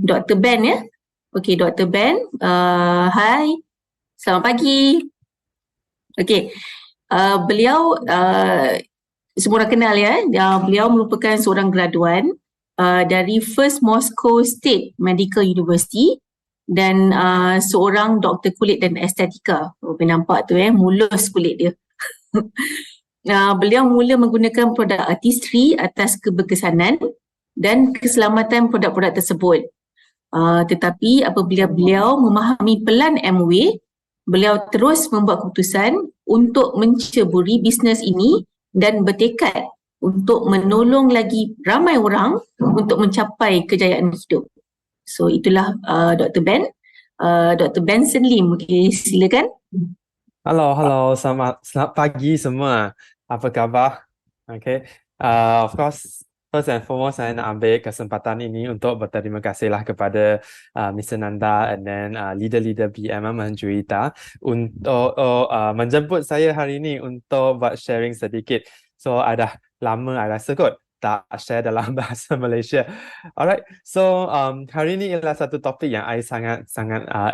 Dr. Ben ya. Okey, Dr. Ben. Hai. Selamat pagi. Okey. Beliau semua orang kenal ya. Beliau merupakan seorang graduan dari First Moscow State Medical University dan seorang doktor kulit dan estetika. Nampak tu mulus kulit dia. Beliau mula menggunakan produk artistry atas keberkesanan dan keselamatan produk-produk tersebut. Tetapi apabila beliau memahami pelan Amway, beliau terus membuat keputusan untuk menceburi bisnes ini dan bertekad untuk menolong lagi ramai orang untuk mencapai kejayaan hidup. So itulah Dr. Ben. Dr. Benson Lim, okay, silakan. Halo, selamat pagi semua. Apa khabar? Okay. Of course, first and foremost, saya nak ambil kesempatan ini untuk berterima kasihlah kepada Mr. Nanda and then leader-leader BM Juwita untuk menjemput saya hari ini untuk buat sharing sedikit. So, ada lama saya rasa kot tak share dalam bahasa Malaysia. Alright, so hari ini ialah satu topik yang I sangat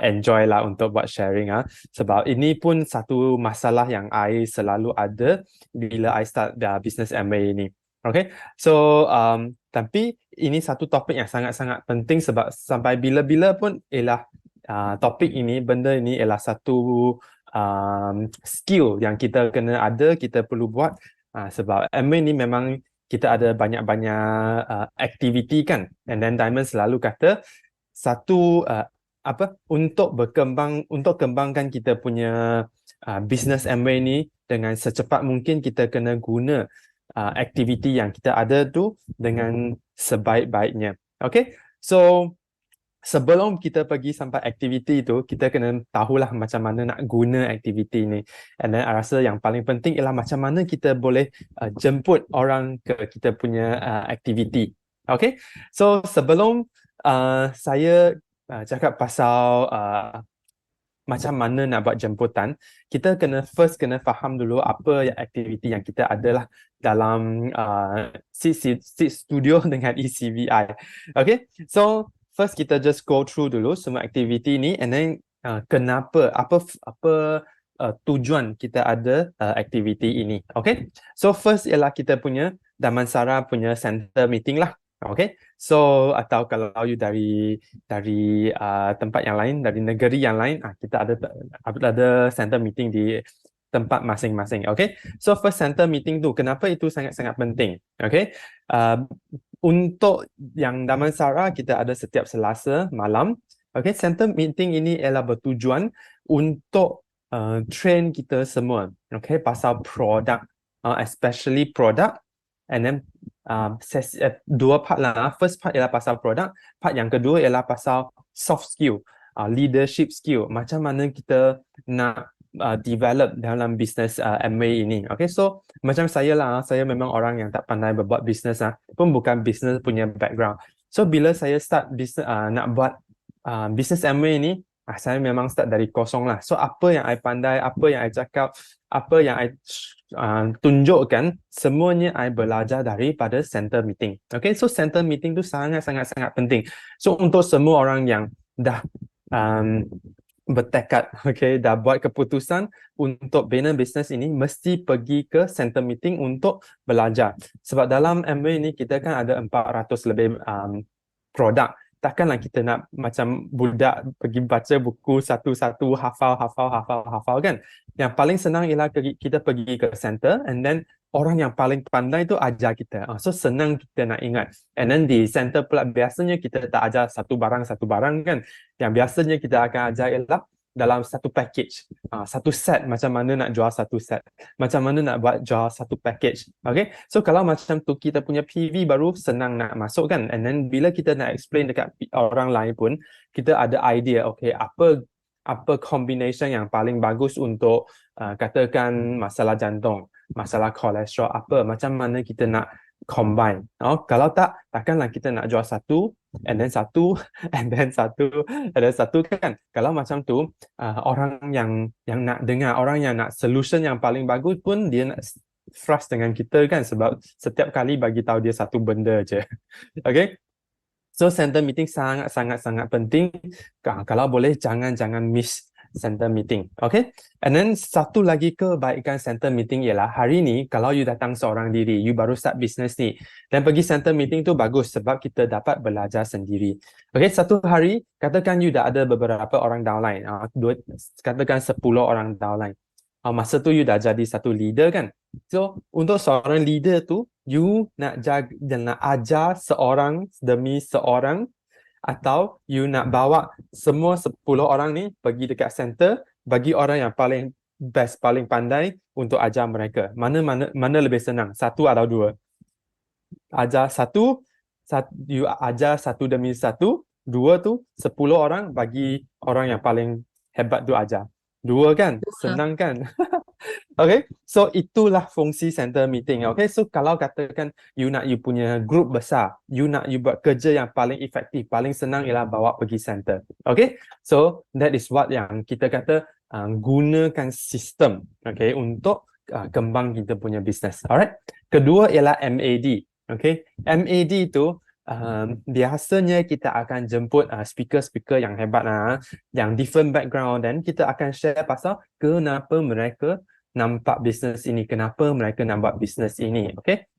enjoy lah untuk buat sharing sebab ini pun satu masalah yang I selalu ada bila I start business MA ini. Okay, so tapi ini satu topik yang sangat-sangat penting sebab sampai bila-bila pun ialah topik ini, benda ini ialah satu skill yang kita kena ada, kita perlu buat sebab MA ni memang kita ada banyak-banyak aktiviti kan, and then Diamond selalu kata satu untuk kembangkan kita punya business Amway ni dengan secepat mungkin kita kena guna aktiviti yang kita ada tu dengan sebaik-baiknya. Okay, so sebelum kita pergi sampai aktiviti itu, kita kena tahulah macam mana nak guna aktiviti ni. And then I rasa yang paling penting ialah macam mana kita boleh jemput orang ke kita punya aktiviti. Okay, so sebelum saya cakap pasal macam mana nak buat jemputan, kita first kena faham dulu apa aktiviti yang kita adalah dalam seat studio dengan ECVI. Okay, so first kita just go through dulu semua aktiviti ni, and then kenapa, apa tujuan kita ada aktiviti ini. Okay, so first ialah kita punya Damansara punya center meeting lah. Okay, so atau kalau you dari tempat yang lain, dari negeri yang lain, kita ada center meeting di tempat masing-masing. Okay, so first center meeting tu kenapa itu sangat-sangat penting? Okay, untuk yang Damansara kita ada setiap Selasa malam. Okay, center meeting ini ialah bertujuan untuk train kita semua, okay, pasal produk, especially produk, and then dua part lah. First part ialah pasal produk, part yang kedua ialah pasal soft skill, leadership skill, macam mana kita nak develop dalam business Amway ini. Okay, so macam saya lah, saya memang orang yang tak pandai berbuat business pun bukan business punya background. So bila saya start business, nak buat business Amway ini, saya memang start dari kosong lah. So apa yang I pandai, apa yang I cakap, apa yang I tunjukkan, semuanya I belajar daripada center meeting. Okay, so center meeting tu sangat-sangat penting. So untuk semua orang yang dah bertekad, okay, dah buat keputusan untuk bina bisnes ini, mesti pergi ke center meeting untuk belajar. Sebab dalam Amway ni kita kan ada 400 lebih produk. Takkanlah kita nak macam budak pergi baca buku satu-satu, hafal kan. Yang paling senang ialah kita pergi ke center, and then orang yang paling pandai tu ajar kita. So senang kita nak ingat. And then di center pula biasanya kita tak ajar satu barang kan. Yang biasanya kita akan ajar ialah dalam satu package, satu set, macam mana nak jual satu set, macam mana nak buat jual satu package. Okay, so kalau macam tu kita punya PV baru senang nak masuk kan, and then bila kita nak explain dekat orang lain pun kita ada idea, okay, apa combination yang paling bagus untuk katakan masalah jantung, masalah kolesterol, macam mana kita nak combine. Kalau takkanlah kita nak jual satu and then satu and then satu kan. Kalau macam tu orang yang nak dengar, orang yang nak solution yang paling bagus pun dia nak trust dengan kita kan, sebab setiap kali bagi tahu dia satu benda je. Okay, So center meeting sangat penting. Kalau boleh jangan miss center meeting. Okay? And then satu lagi kebaikan center meeting ialah hari ni kalau you datang seorang diri, you baru start business ni, dan pergi center meeting tu bagus sebab kita dapat belajar sendiri. Okay, satu hari katakan you dah ada beberapa orang downline, katakan 10 orang downline. Masa tu you dah jadi satu leader kan. So untuk seorang leader tu, you nak ajar seorang demi seorang, atau you nak bawa semua 10 orang ni pergi dekat center, bagi orang yang paling best, paling pandai untuk ajar mereka. Mana lebih senang? Satu atau dua? Ajar you ajar satu demi satu. Dua tu 10 orang bagi orang yang paling hebat tu ajar. Dua kan? Senang kan? Okay, so itulah fungsi center meeting. Okay, so kalau katakan you punya group besar, you buat kerja yang paling efektif, paling senang ialah bawa pergi center. Okay, so that is what yang kita kata gunakan sistem, okay, untuk kembang kita punya business. Alright, kedua ialah MAD. Okay, MAD tu biasanya kita akan jemput speaker-speaker yang hebat yang different background, dan kita akan share pasal kenapa mereka nampak bisnes ini, kenapa mereka nak buat bisnes ini. Okay,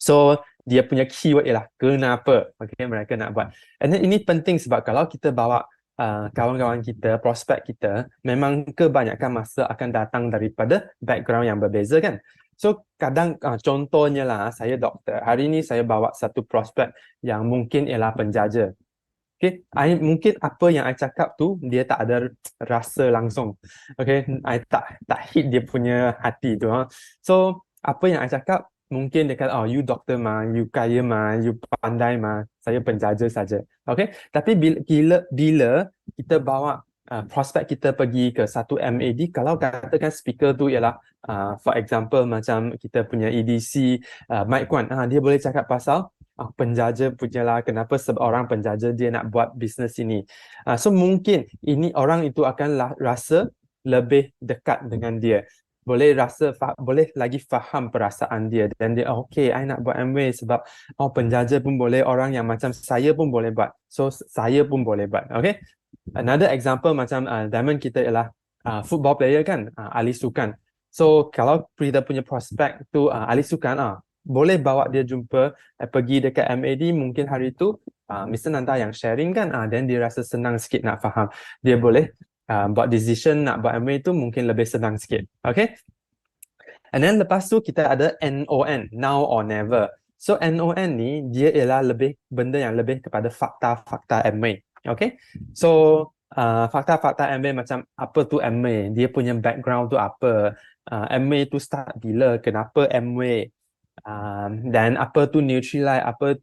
so dia punya keyword ialah kenapa, okay, mereka nak buat. And then ini penting sebab kalau kita bawa kawan-kawan kita, prospek kita, memang kebanyakan masa akan datang daripada background yang berbeza kan. So kadang contohnya lah, saya doktor, hari ni saya bawa satu prospek yang mungkin ialah penjaja. Okay, mungkin apa yang I cakap tu dia tak ada rasa langsung. Okay, I tak hit dia punya hati tu. So apa yang I cakap, mungkin dia kata, you doktor mah, you kaya mah, you pandai mah, saya penjaja saja. Okay, tapi bila kita bawa prospek kita pergi ke satu MAD, kalau katakan speaker tu ialah for example macam kita punya EDC Mike Kwan, dia boleh cakap pasal penjaja punyalah, kenapa seorang penjaja dia nak buat bisnes ini. So mungkin ini orang itu akan rasa lebih dekat dengan dia. Boleh lagi faham perasaan dia, dan dia okay, I nak buat Amway sebab penjaja pun boleh, orang yang macam saya pun boleh buat. So saya pun boleh buat. Okay. Another example macam Diamond kita ialah football player kan, ahli sukan. So kalau kita punya prospek tu ahli sukan, boleh bawa dia jumpa, pergi dekat MAD, mungkin hari tu Mr. Nanda yang sharing kan, dan dia rasa senang sikit nak faham. Dia boleh buat decision nak buat MA tu mungkin lebih senang sikit. Okay. And then lepas tu kita ada NON, now or never. So NON ni dia ialah benda yang lebih kepada fakta-fakta MA. Okay. So fakta-fakta MA macam apa tu MA, dia punya background tu apa, MA tu start bila, kenapa MA, dan apa tu Nutrilite, apa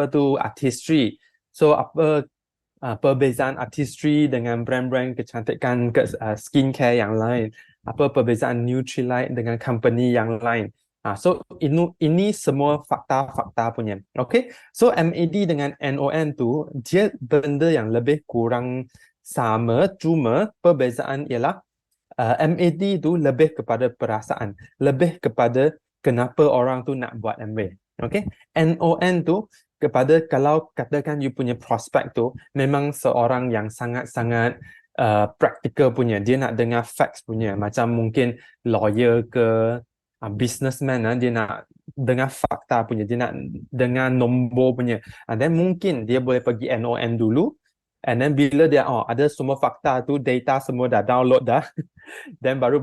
tu artistry. So apa perbezaan artistry dengan brand-brand kecantikan skincare yang lain, apa perbezaan Nutrilite dengan company yang lain. So ini semua fakta-fakta punya. Okay, so MAD dengan NON tu dia benda yang lebih kurang sama, cuma perbezaan ialah MAD tu lebih kepada perasaan, lebih kepada kenapa orang tu nak buat MA. Okay, NON tu kepada, kalau katakan you punya prospek tu memang seorang yang sangat-sangat practical punya, dia nak dengar facts punya, macam mungkin lawyer ke businessman, dia nak dengar fakta punya, dia nak dengar nombor punya, dan mungkin dia boleh pergi NON dulu, and then bila dia ada semua fakta tu, data semua dah download dah dan baru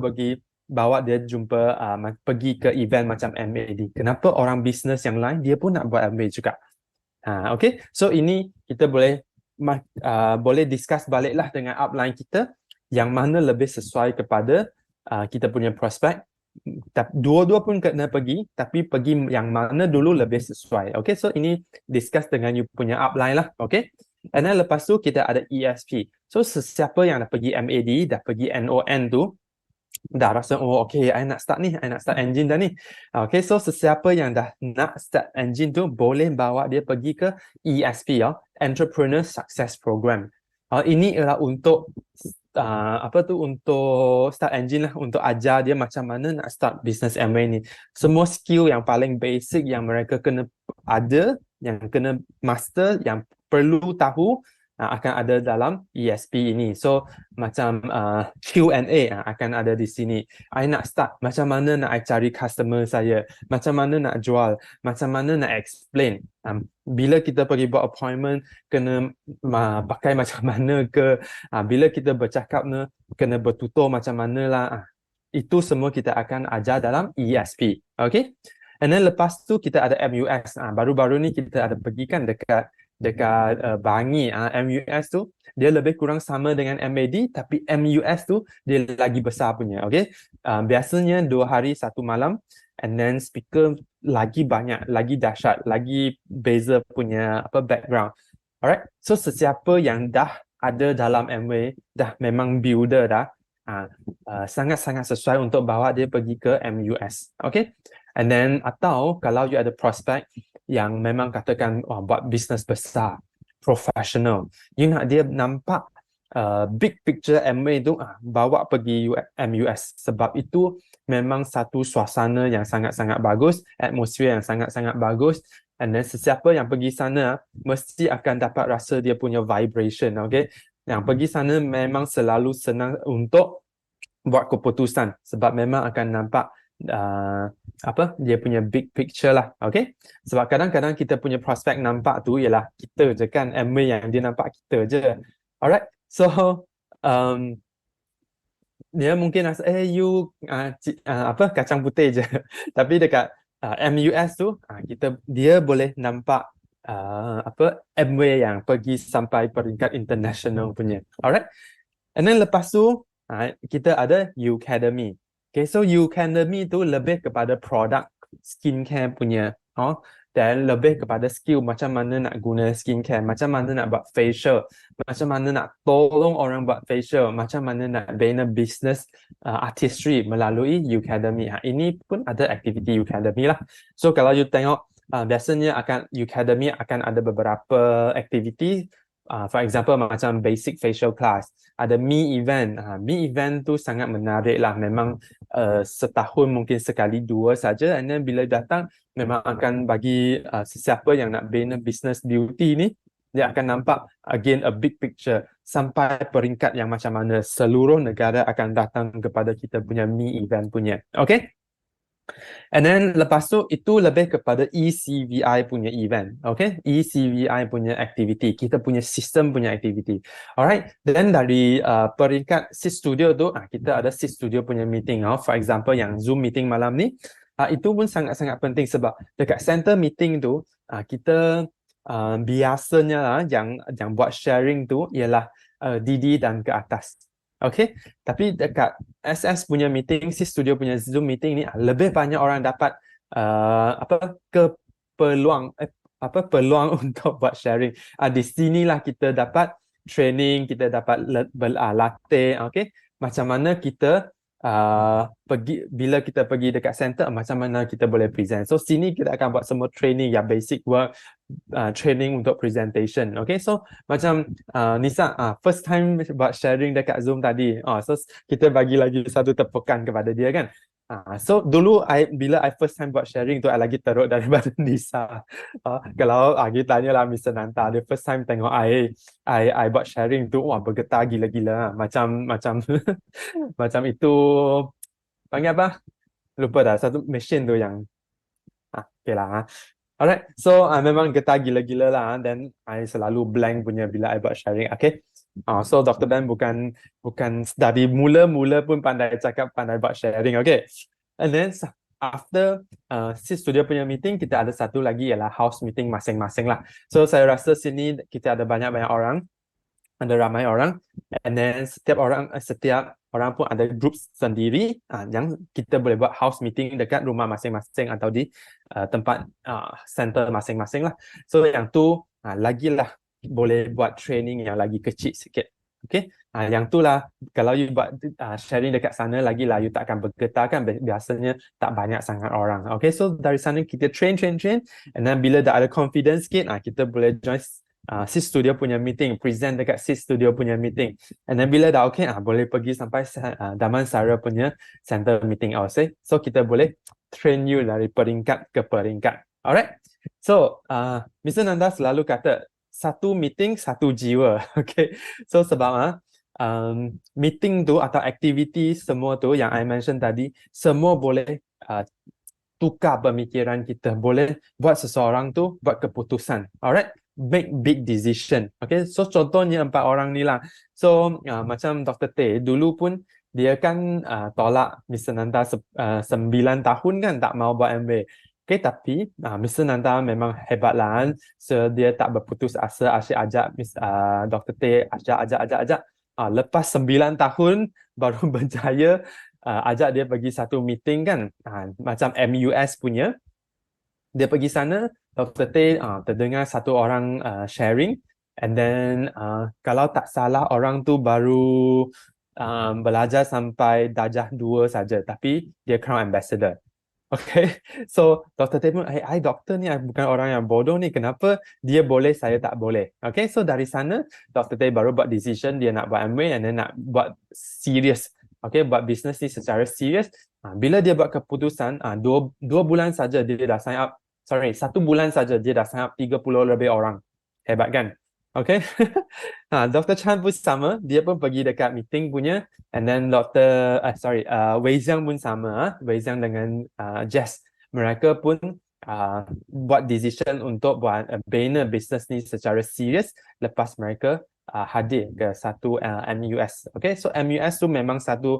bawa dia jumpa, pergi ke event macam MAD. Kenapa orang bisnes yang lain dia pun nak buat MA juga. Okay, so ini kita boleh discuss baliklah dengan upline kita yang mana lebih sesuai kepada kita punya prospek. Dua-dua pun kena pergi, tapi pergi yang mana dulu lebih sesuai. Okay, so ini discuss dengan you punya upline lah. Okay, and then lepas tu kita ada ESP. So sesiapa yang dah pergi MAD, dah pergi NON tu, dah rasa okay, I nak start engine dah ni. Okay, so sesiapa yang dah nak start engine tu boleh bawa dia pergi ke ESP, Entrepreneur Success Program. Ini ialah untuk untuk start engine lah, untuk ajar dia macam mana nak start business MA ni. Semua skill yang paling basic yang mereka kena ada yang kena master yang perlu tahu akan ada dalam ESP ini. So macam Q&A akan ada di sini. I nak start, macam mana nak I cari customer saya, macam mana nak jual, macam mana nak explain. Bila kita pergi buat appointment, kena pakai macam mana ke, bila kita bercakap kena bertutur macam mana lah. Itu semua kita akan ajar dalam ESP. Okay? And then lepas tu kita ada MUS. Baru-baru ni kita ada pergi kan dekat Bangi. MUS tu dia lebih kurang sama dengan MAD, tapi MUS tu dia lagi besar punya. Okay? Biasanya 2 hari 1 malam, and then speaker lagi banyak, lagi dahsyat, lagi beza punya background. Alright? So sesiapa yang dah ada dalam MW, dah memang builder dah, sangat-sangat sesuai untuk bawa dia pergi ke MUS. Okay? And then atau kalau you ada prospect yang memang katakan buat bisnes besar, professional, you nak dia nampak big picture MA tu, bawa pergi MUS. Sebab itu memang satu suasana yang sangat-sangat bagus, atmosfer yang sangat-sangat bagus. And then sesiapa yang pergi sana mesti akan dapat rasa dia punya vibration. Okay? Yang pergi sana memang selalu senang untuk buat keputusan sebab memang akan nampak dia punya big picture lah. Okay? Sebab kadang-kadang kita punya prospek nampak tu ialah kita je kan, MA yang dia nampak kita je. Alright? So dia mungkin rasa you kacang putih je. Tapi dekat MUS tu dia boleh nampak MA yang pergi sampai peringkat international punya. Alright? And then lepas tu kita ada Ucademy. Okay, so Ucademy tu lebih kepada produk skincare punya, dan lebih kepada skill macam mana nak guna skincare, macam mana nak buat facial, macam mana nak tolong orang buat facial, macam mana nak bina business artistry melalui Ucademy. Ini pun ada aktiviti Ucademy lah. So kalau you tengok, biasanya Ucademy akan ada beberapa aktiviti. For example, macam basic facial class, ada Me Event. Me Event tu sangat menarik lah. Memang setahun mungkin sekali 2 saja. And then bila datang, memang akan bagi sesiapa yang nak bina business beauty ni, dia akan nampak again a big picture sampai peringkat yang macam mana seluruh negara akan datang kepada kita punya Me Event punya. Okay? And then lepas tu itu lebih kepada ECVI punya event. Okay? ECVI punya aktiviti. Kita punya sistem punya aktiviti. Alright? Then dari peringkat SIS Studio tu, kita ada SIS Studio punya meeting. For example, yang Zoom meeting malam ni, itu pun sangat-sangat penting sebab dekat center meeting tu, kita biasanya yang buat sharing tu ialah Didi dan ke atas. Okay, tapi dekat SS punya meeting, SIS Studio punya Zoom meeting ni lebih banyak orang dapat peluang untuk buat sharing. Di sinilah kita dapat training, kita dapat latih, okay, macam mana kita bila kita pergi dekat center, macam mana kita boleh present. So sini kita akan buat semua training yang basic work, training untuk presentation. Okay, so macam Nisa first time buat sharing dekat Zoom tadi, so kita bagi lagi satu tepukan kepada dia kan. So dulu bila I first time buat sharing tu, I lagi teruk daripada Nisa. Kalau kita tanyalah Mr. Nanta, dia first time tengok I buat sharing tu, bergetar gila-gila. Macam macam itu, panggil apa? Lupa dah, satu mesin tu yang okay lah. Alright, so memang getar gila-gila lah. Then I selalu blank punya bila I buat sharing. Okay, so Dr. Ben bukan dari mula-mula pun pandai cakap, pandai buat sharing. Okay, and then after SIS Studio punya meeting, kita ada satu lagi ialah house meeting masing-masing lah. So saya rasa sini kita ada banyak-banyak orang, ada ramai orang, and then setiap orang pun ada group sendiri yang kita boleh buat house meeting dekat rumah masing-masing atau di tempat center masing-masing lah. So yang tu lagilah boleh buat training yang lagi kecil sikit. Okay, yang tu lah kalau you buat sharing dekat sana, lagilah you tak akan bergetar kan, biasanya tak banyak sangat orang. Okay, so dari sana kita train, and then bila dah ada confidence sikit, kita boleh join SIS Studio punya meeting, present dekat SIS Studio punya meeting. And then bila dah okay, boleh pergi sampai Damansara punya center meeting also. So kita boleh train you dari peringkat ke peringkat. Alright? So, Mr. Nanda selalu kata, satu meeting, satu jiwa. Okay. So, sebab meeting tu atau aktiviti semua tu yang I mention tadi, semua boleh tukar pemikiran kita, boleh buat seseorang tu buat keputusan. Alright, make big decision. Okay, so contohnya 4 orang ni lah. So macam Dr. Teh dulu pun dia kan tolak Mr. Nanda 9 tahun kan tak mau buat MBA. Okay, tapi Mr. Nanda memang hebat lah. So dia tak berputus asa, asyik ajak Dr. Teh, ajak. Lepas 9 tahun baru berjaya ajak dia pergi satu meeting kan, macam MUS punya. Dia pergi sana, Dr. Teh terdengar satu orang sharing, and then kalau tak salah orang tu baru belajar sampai darjah 2 saja, tapi dia Crown Ambassador. Okay, so Dr. Teh pun, I doktor ni bukan orang yang bodoh ni, kenapa dia boleh, saya tak boleh? Okay, so dari sana, Dr. Teh baru buat decision dia nak buat MBA and then nak buat serious. Okay, buat bisnes ni secara serius. Bila dia buat keputusan, dua bulan saja dia dah sign up, 1 bulan saja dia dah sign up 30 lebih orang. Hebat kan? Okay. Dr. Chan pun sama, dia pun pergi dekat meeting punya, and then Wei Xiang pun sama, Wei Xiang dengan Jess, mereka pun buat decision untuk buat bina business ni secara serius lepas mereka hadir ke satu MUS. Okay, so MUS tu memang satu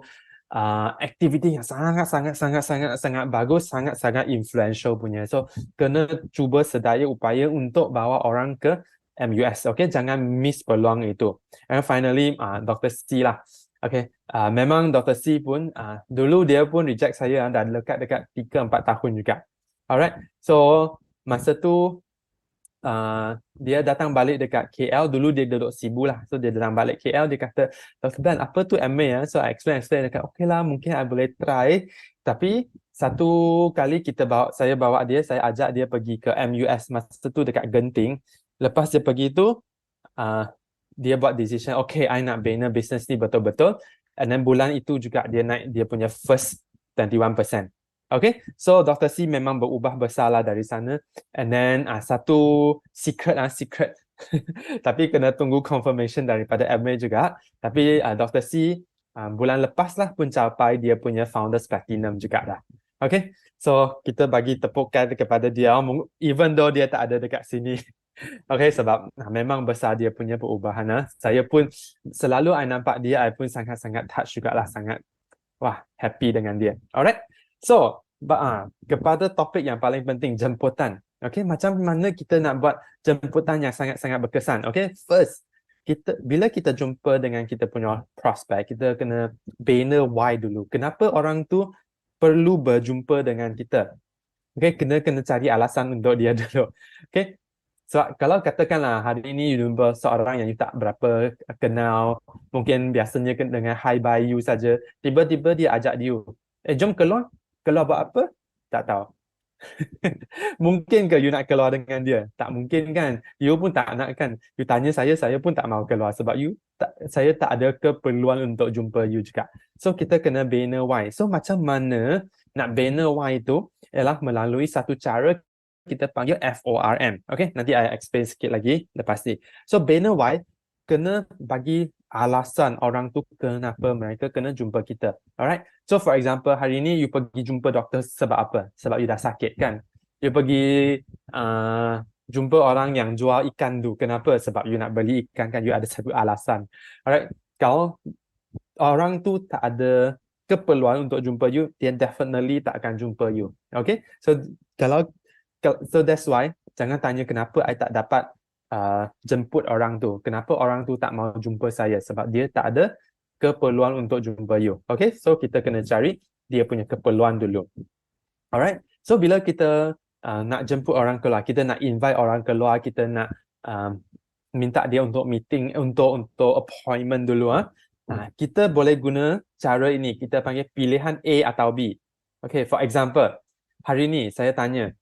aktiviti yang sangat bagus, sangat influential punya. So kena cuba sedaya upaya untuk bawa orang ke MUS. Okay, jangan miss peluang itu. And finally, Dr. C lah. Okay, memang Dr. C pun dulu dia pun reject saya dah dekat 3-4 tahun juga. Alright, so masa tu dia datang balik dekat KL. Dulu dia duduk Sibu lah, so dia datang balik KL. Dia kata, Dr. Ben, apa tu MA ya? So I explain dekat, okay lah, mungkin I boleh try. Tapi satu kali saya bawa dia, saya ajak dia pergi ke MUS masa tu dekat Genting. Lepas dia pergi tu, dia buat decision, okay, I nak bina business ni betul-betul. And then bulan itu juga dia naik dia punya first 21%. Okay, so Dr. C memang berubah besar lah dari sana. And then satu secret tapi kena tunggu confirmation daripada MA juga. Tapi Dr. C bulan lepas lah pun capai dia punya Founders Platinum juga dah. Okay, so kita bagi tepukan kepada dia, even though dia tak ada dekat sini. Okay, sebab memang besar dia punya perubahan. Saya pun selalu I nampak dia, I pun sangat-sangat touch jugalah, sangat happy dengan dia. Alright, so kepada topik yang paling penting, jemputan. Okay, macam mana kita nak buat jemputan yang sangat-sangat berkesan. Okay, first, bila kita jumpa dengan kita punya prospect, kita kena bina why dulu. Kenapa orang tu perlu berjumpa dengan kita? Okay, kena cari alasan untuk dia dulu. Okay, so kalau katakanlah hari ini you jumpa seorang yang you tak berapa kenal, mungkin biasanya dengan hi bye you saja, tiba-tiba dia ajak you, jom keluar buat apa? Tak tahu. Mungkin ke you nak keluar dengan dia? Tak mungkin kan? You pun tak nak kan? You tanya saya pun tak mau keluar sebab saya tak ada keperluan untuk jumpa you juga. So kita kena bina why. So macam mana nak bina why itu ialah melalui satu cara kita panggil FORM. Okay, nanti I explain sikit lagi lepas ni. So bina why, kena bagi alasan orang tu kenapa mereka kena jumpa kita. Alright, so for example, hari ni you pergi jumpa doktor sebab apa? Sebab you dah sakit kan? You pergi jumpa orang yang jual ikan tu, kenapa? Sebab you nak beli ikan kan, you ada satu alasan. Alright, kalau orang tu tak ada keperluan untuk jumpa you, dia definitely tak akan jumpa you. Okay, so that's why jangan tanya kenapa I tak dapat jemput orang tu. Kenapa orang tu tak mau jumpa saya? Sebab dia tak ada keperluan untuk jumpa you. Okay, so kita kena cari dia punya keperluan dulu. Alright, so bila kita nak jemput orang keluar, kita nak invite orang keluar, kita nak minta dia untuk meeting, untuk appointment dulu. Kita boleh guna cara ini, kita panggil pilihan A atau B. Okay, for example, hari ni saya tanya,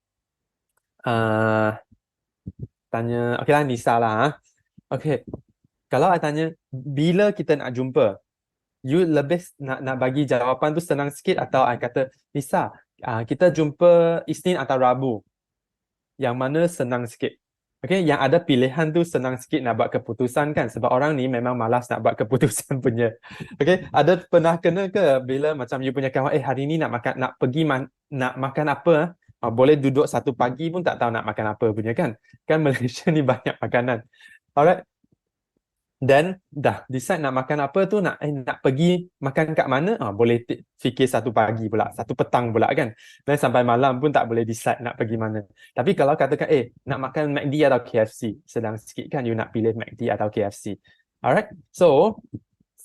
okay lah, Nisa lah. Okay, kalau I tanya, bila kita nak jumpa, you lebih nak bagi jawapan tu senang sikit, atau I kata, Nisa, kita jumpa Isnin atau Rabu. yang mana senang sikit. Okay, yang ada pilihan tu senang sikit nak buat keputusan kan, sebab orang ni memang malas nak buat keputusan punya. Okay, ada pernah kena ke bila macam you punya kawan, hari ni nak makan, nak pergi nak makan apa? Boleh duduk satu pagi pun tak tahu nak makan apa punya kan. Kan Malaysia ni banyak makanan. Alright. Dan dah decide nak makan apa tu, nak pergi makan kat mana, boleh fikir satu pagi pula, satu petang pula kan. Dan sampai malam pun tak boleh decide nak pergi mana. Tapi kalau katakan nak makan McD atau KFC, sedang sikit kan you nak pilih McD atau KFC. Alright. So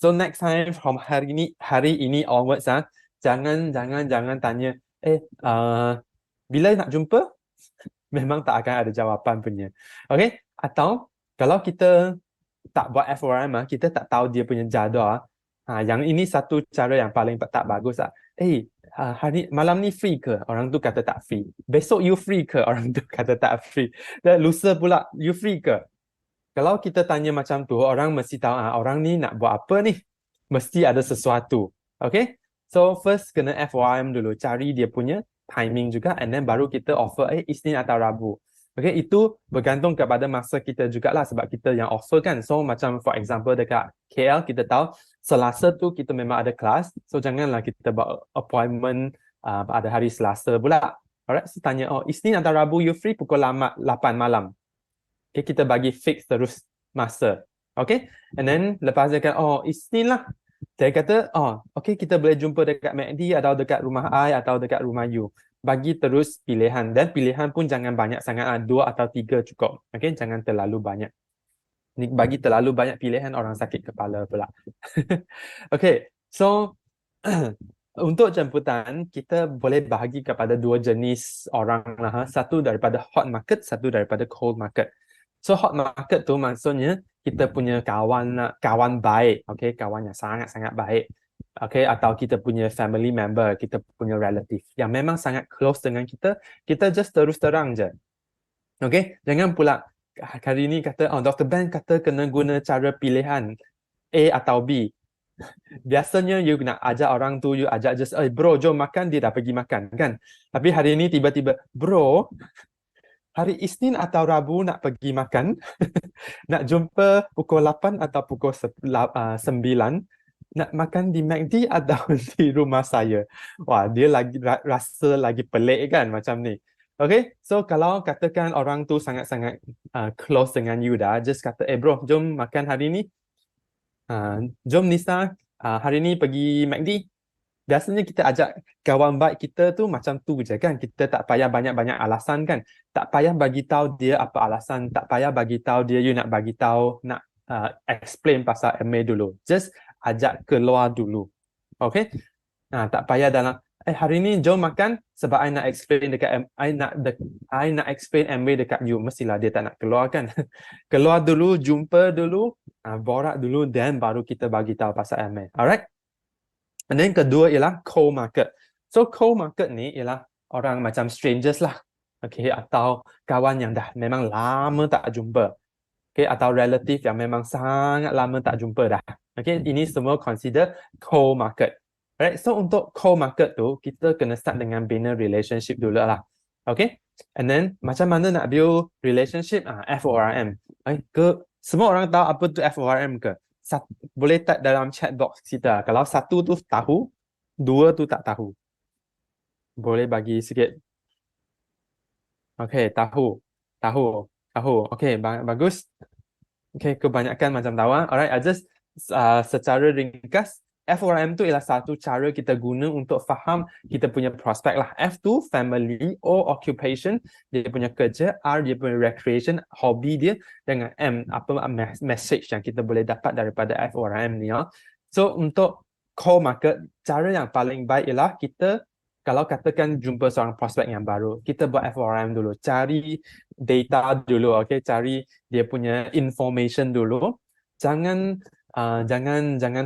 next time from hari ini onwards jangan tanya bila nak jumpa. Memang tak akan ada jawapan punya. Okay? Atau kalau kita tak buat FORM, kita tak tahu dia punya jadual. Yang ini satu cara yang paling tak bagus. Hari malam ni free ke? Orang tu kata tak free. Besok you free ke? Orang tu kata tak free. Dan lusa pula you free ke? Kalau kita tanya macam tu, orang mesti tahu orang ni nak buat apa ni? Mesti ada sesuatu. Okay? So first kena FORM dulu, cari dia punya timing juga, and then baru kita offer Isnin atau Rabu. Okay, itu bergantung kepada masa kita jugalah, sebab kita yang offer kan. So macam for example dekat KL kita tahu Selasa tu kita memang ada kelas. So janganlah kita buat appointment pada hari Selasa pula. Alright, so tanya Isnin atau Rabu you free pukul 8 malam. Okay, kita bagi fix terus masa. Okay, and then lepas dia kata Isnin lah. Saya kata okay, kita boleh jumpa dekat McD atau dekat rumah I atau dekat rumah you. Bagi terus pilihan, dan pilihan pun jangan banyak sangat, 2 atau 3 cukup. Okay, jangan terlalu banyak. Bagi terlalu banyak pilihan orang sakit kepala pula. Okay, so untuk jemputan kita boleh bahagi kepada 2 jenis orang lah. Satu daripada hot market, satu daripada cold market. So hot market tu maksudnya kita punya kawan baik, okay, kawan yang sangat-sangat baik. Okay, atau kita punya family member, kita punya relative yang memang sangat close dengan kita, kita just terus terang je. Okay, jangan pula hari ni kata Dr. Ben kata kena guna cara pilihan A atau B. Biasanya you nak ajak orang tu, you ajak just bro jom makan, dia dah pergi makan kan. Tapi hari ni tiba-tiba bro, hari Isnin atau Rabu nak pergi makan nak jumpa pukul 8 atau pukul 9, nak makan di McD atau di rumah saya. Wah, dia lagi rasa lagi pelik kan macam ni. Okay, so kalau katakan orang tu sangat-sangat close dengan you dah, just kata bro, jom makan hari ni. Jom Nisa, hari ni pergi McD. Biasanya kita ajak kawan baik kita tu macam tu je kan. Kita tak payah banyak-banyak alasan kan. Tak payah bagi tahu dia apa alasan, tak payah bagi tahu dia you nak bagi tahu, nak explain pasal MA dulu. Just ajak keluar dulu. Okay? Tak payah dalam hari ni jom makan sebab I nak explain dekat I nak explain MA dekat you. Mestilah dia tak nak keluar kan. Keluar dulu, jumpa dulu, borak dulu, then baru kita bagi tahu pasal MA. Alright? And then kedua ialah cold market. So cold market ni ialah orang macam strangers lah. Okay, atau kawan yang dah memang lama tak jumpa. Okay, atau relative yang memang sangat lama tak jumpa dah. Okay, ini semua consider cold market. Alright, so untuk cold market tu, kita kena start dengan bina relationship dulu lah. Okay, and then macam mana nak build relationship? FORM. Semua orang tahu apa tu FORM ke? Boleh type dalam chat box kita. Kalau satu tu tahu, 2 tu tak tahu. Boleh bagi sikit. Okay, tahu. Okay, bagus. Okay, kebanyakan macam tahu. Alright, I just secara ringkas, FORM tu ialah satu cara kita guna untuk faham kita punya prospek lah. F tu family, O occupation, dia punya kerja, R dia punya recreation, hobi dia, dengan M apa message yang kita boleh dapat daripada FORM ni. So untuk cold market, cara yang paling baik ialah kita kalau katakan jumpa seorang prospek yang baru, kita buat FORM dulu, cari data dulu, okay, cari dia punya information dulu. Jangan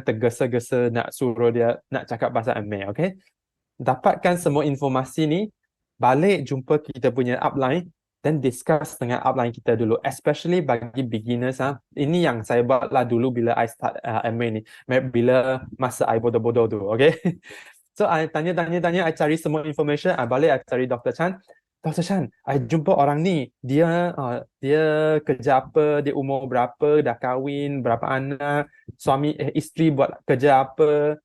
tergesa-gesa nak suruh dia nak cakap pasal MA, okay? Dapatkan semua informasi ni, balik jumpa kita punya upline, dan discuss dengan upline kita dulu, especially bagi beginners. Ini yang saya buat lah dulu bila I start MA ni, bila masa I bodoh-bodoh tu, okay? So I tanya, I cari semua information, I balik I cari Dr. Chan, Dr. Chan, I jumpa orang ni, dia kerja apa, dia umur berapa, dah kahwin, berapa anak, isteri buat kerja apa,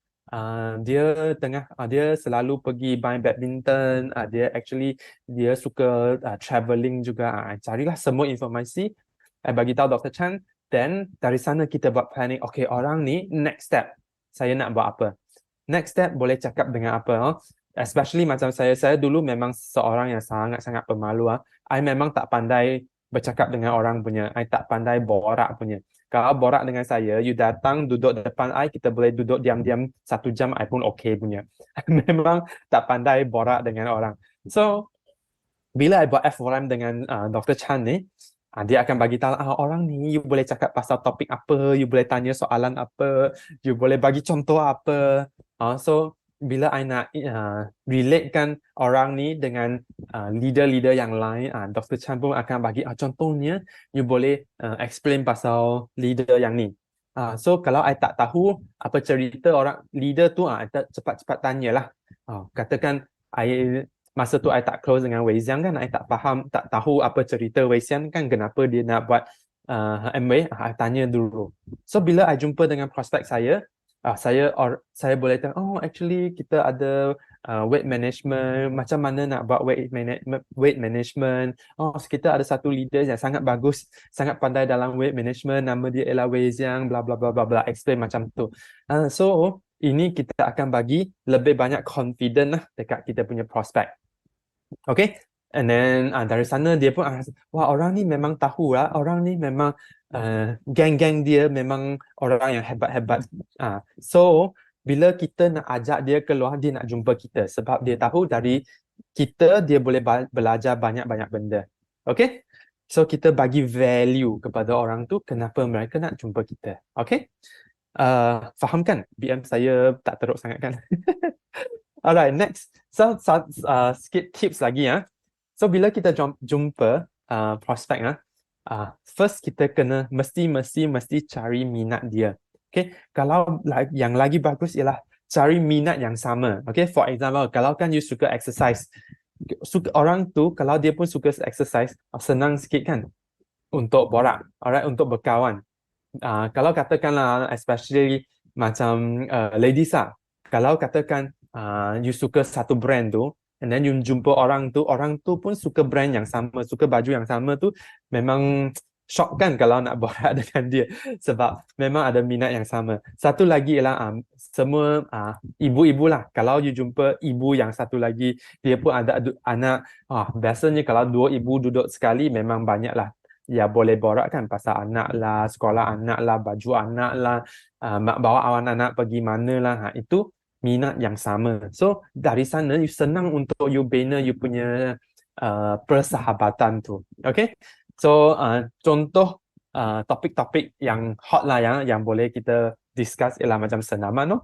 dia selalu pergi main badminton, dia suka travelling juga. Carilah semua informasi, bagi tahu Dr. Chan, then dari sana kita buat planning. Okay, orang ni next step, saya nak buat apa? Next step boleh cakap dengan apa? Especially macam saya dulu memang seorang yang sangat-sangat pemalu. I memang tak pandai bercakap dengan orang punya. I tak pandai borak punya. Kalau borak dengan saya, you datang duduk depan I, kita boleh duduk diam-diam 1 jam, I pun okay punya. Memang tak pandai borak dengan orang. So, bila I buat F4M dengan Dr. Chan ni, dia akan bagi tahu orang ni, you boleh cakap pasal topik apa, you boleh tanya soalan apa, you boleh bagi contoh apa. So, bila I nak relatekan orang ni dengan leader-leader yang lain, Dr. Chan pun akan bagi contohnya, you boleh explain pasal leader yang ni. So, kalau I tak tahu apa cerita orang leader tu, I cepat-cepat tanyalah. Katakan, masa tu I tak close dengan Wei Xiang kan, I tak faham, tak tahu apa cerita Wei Xiang kan, kenapa dia nak buat MWay, I tanya dulu. So bila I jumpa dengan prospek saya, saya boleh tahu, actually kita ada weight management, macam mana nak buat weight management. Kita ada satu leader yang sangat bagus, sangat pandai dalam weight management, nama dia ialah Wei Xiang, bla bla bla bla bla, explain macam tu. So ini kita akan bagi lebih banyak confident lah dekat kita punya prospek. Okay, and then dari sana dia pun wah, orang ni memang tahu lah, orang ni memang geng-geng dia memang orang yang hebat-hebat. So bila kita nak ajak dia keluar, dia nak jumpa kita sebab dia tahu dari kita dia boleh belajar banyak-banyak benda. Okay, so kita bagi value kepada orang tu, kenapa mereka nak jumpa kita. Okay, faham kan? BM saya tak teruk sangat kan? Alright, next. So, sikit tips lagi ya. So, bila kita jumpa prospek first kita kena mesti cari minat dia. Okay, kalau yang lagi bagus ialah cari minat yang sama. Okay, for example, kalau kan you suka exercise, orang tu kalau dia pun suka exercise, senang sikit kan untuk borak, alright, untuk berkawan. Kalau katakanlah, especially macam ladies kalau katakan you suka satu brand tu, and then you jumpa orang tu pun suka brand yang sama, suka baju yang sama tu, memang shock kan kalau nak borak dengan dia sebab memang ada minat yang sama. Satu lagi ialah semua ibu-ibu lah. Kalau you jumpa ibu yang satu lagi, dia pun ada anak, biasanya kalau dua ibu duduk sekali memang banyak lah. Ya boleh borak kan pasal anak lah, sekolah anak lah, baju anak lah, bawa anak-anak pergi mana lah. Itu minat yang sama. So dari sana you senang untuk you bina you punya persahabatan tu. Okay, so contoh topik-topik yang hot lah yang boleh kita discuss ialah macam senaman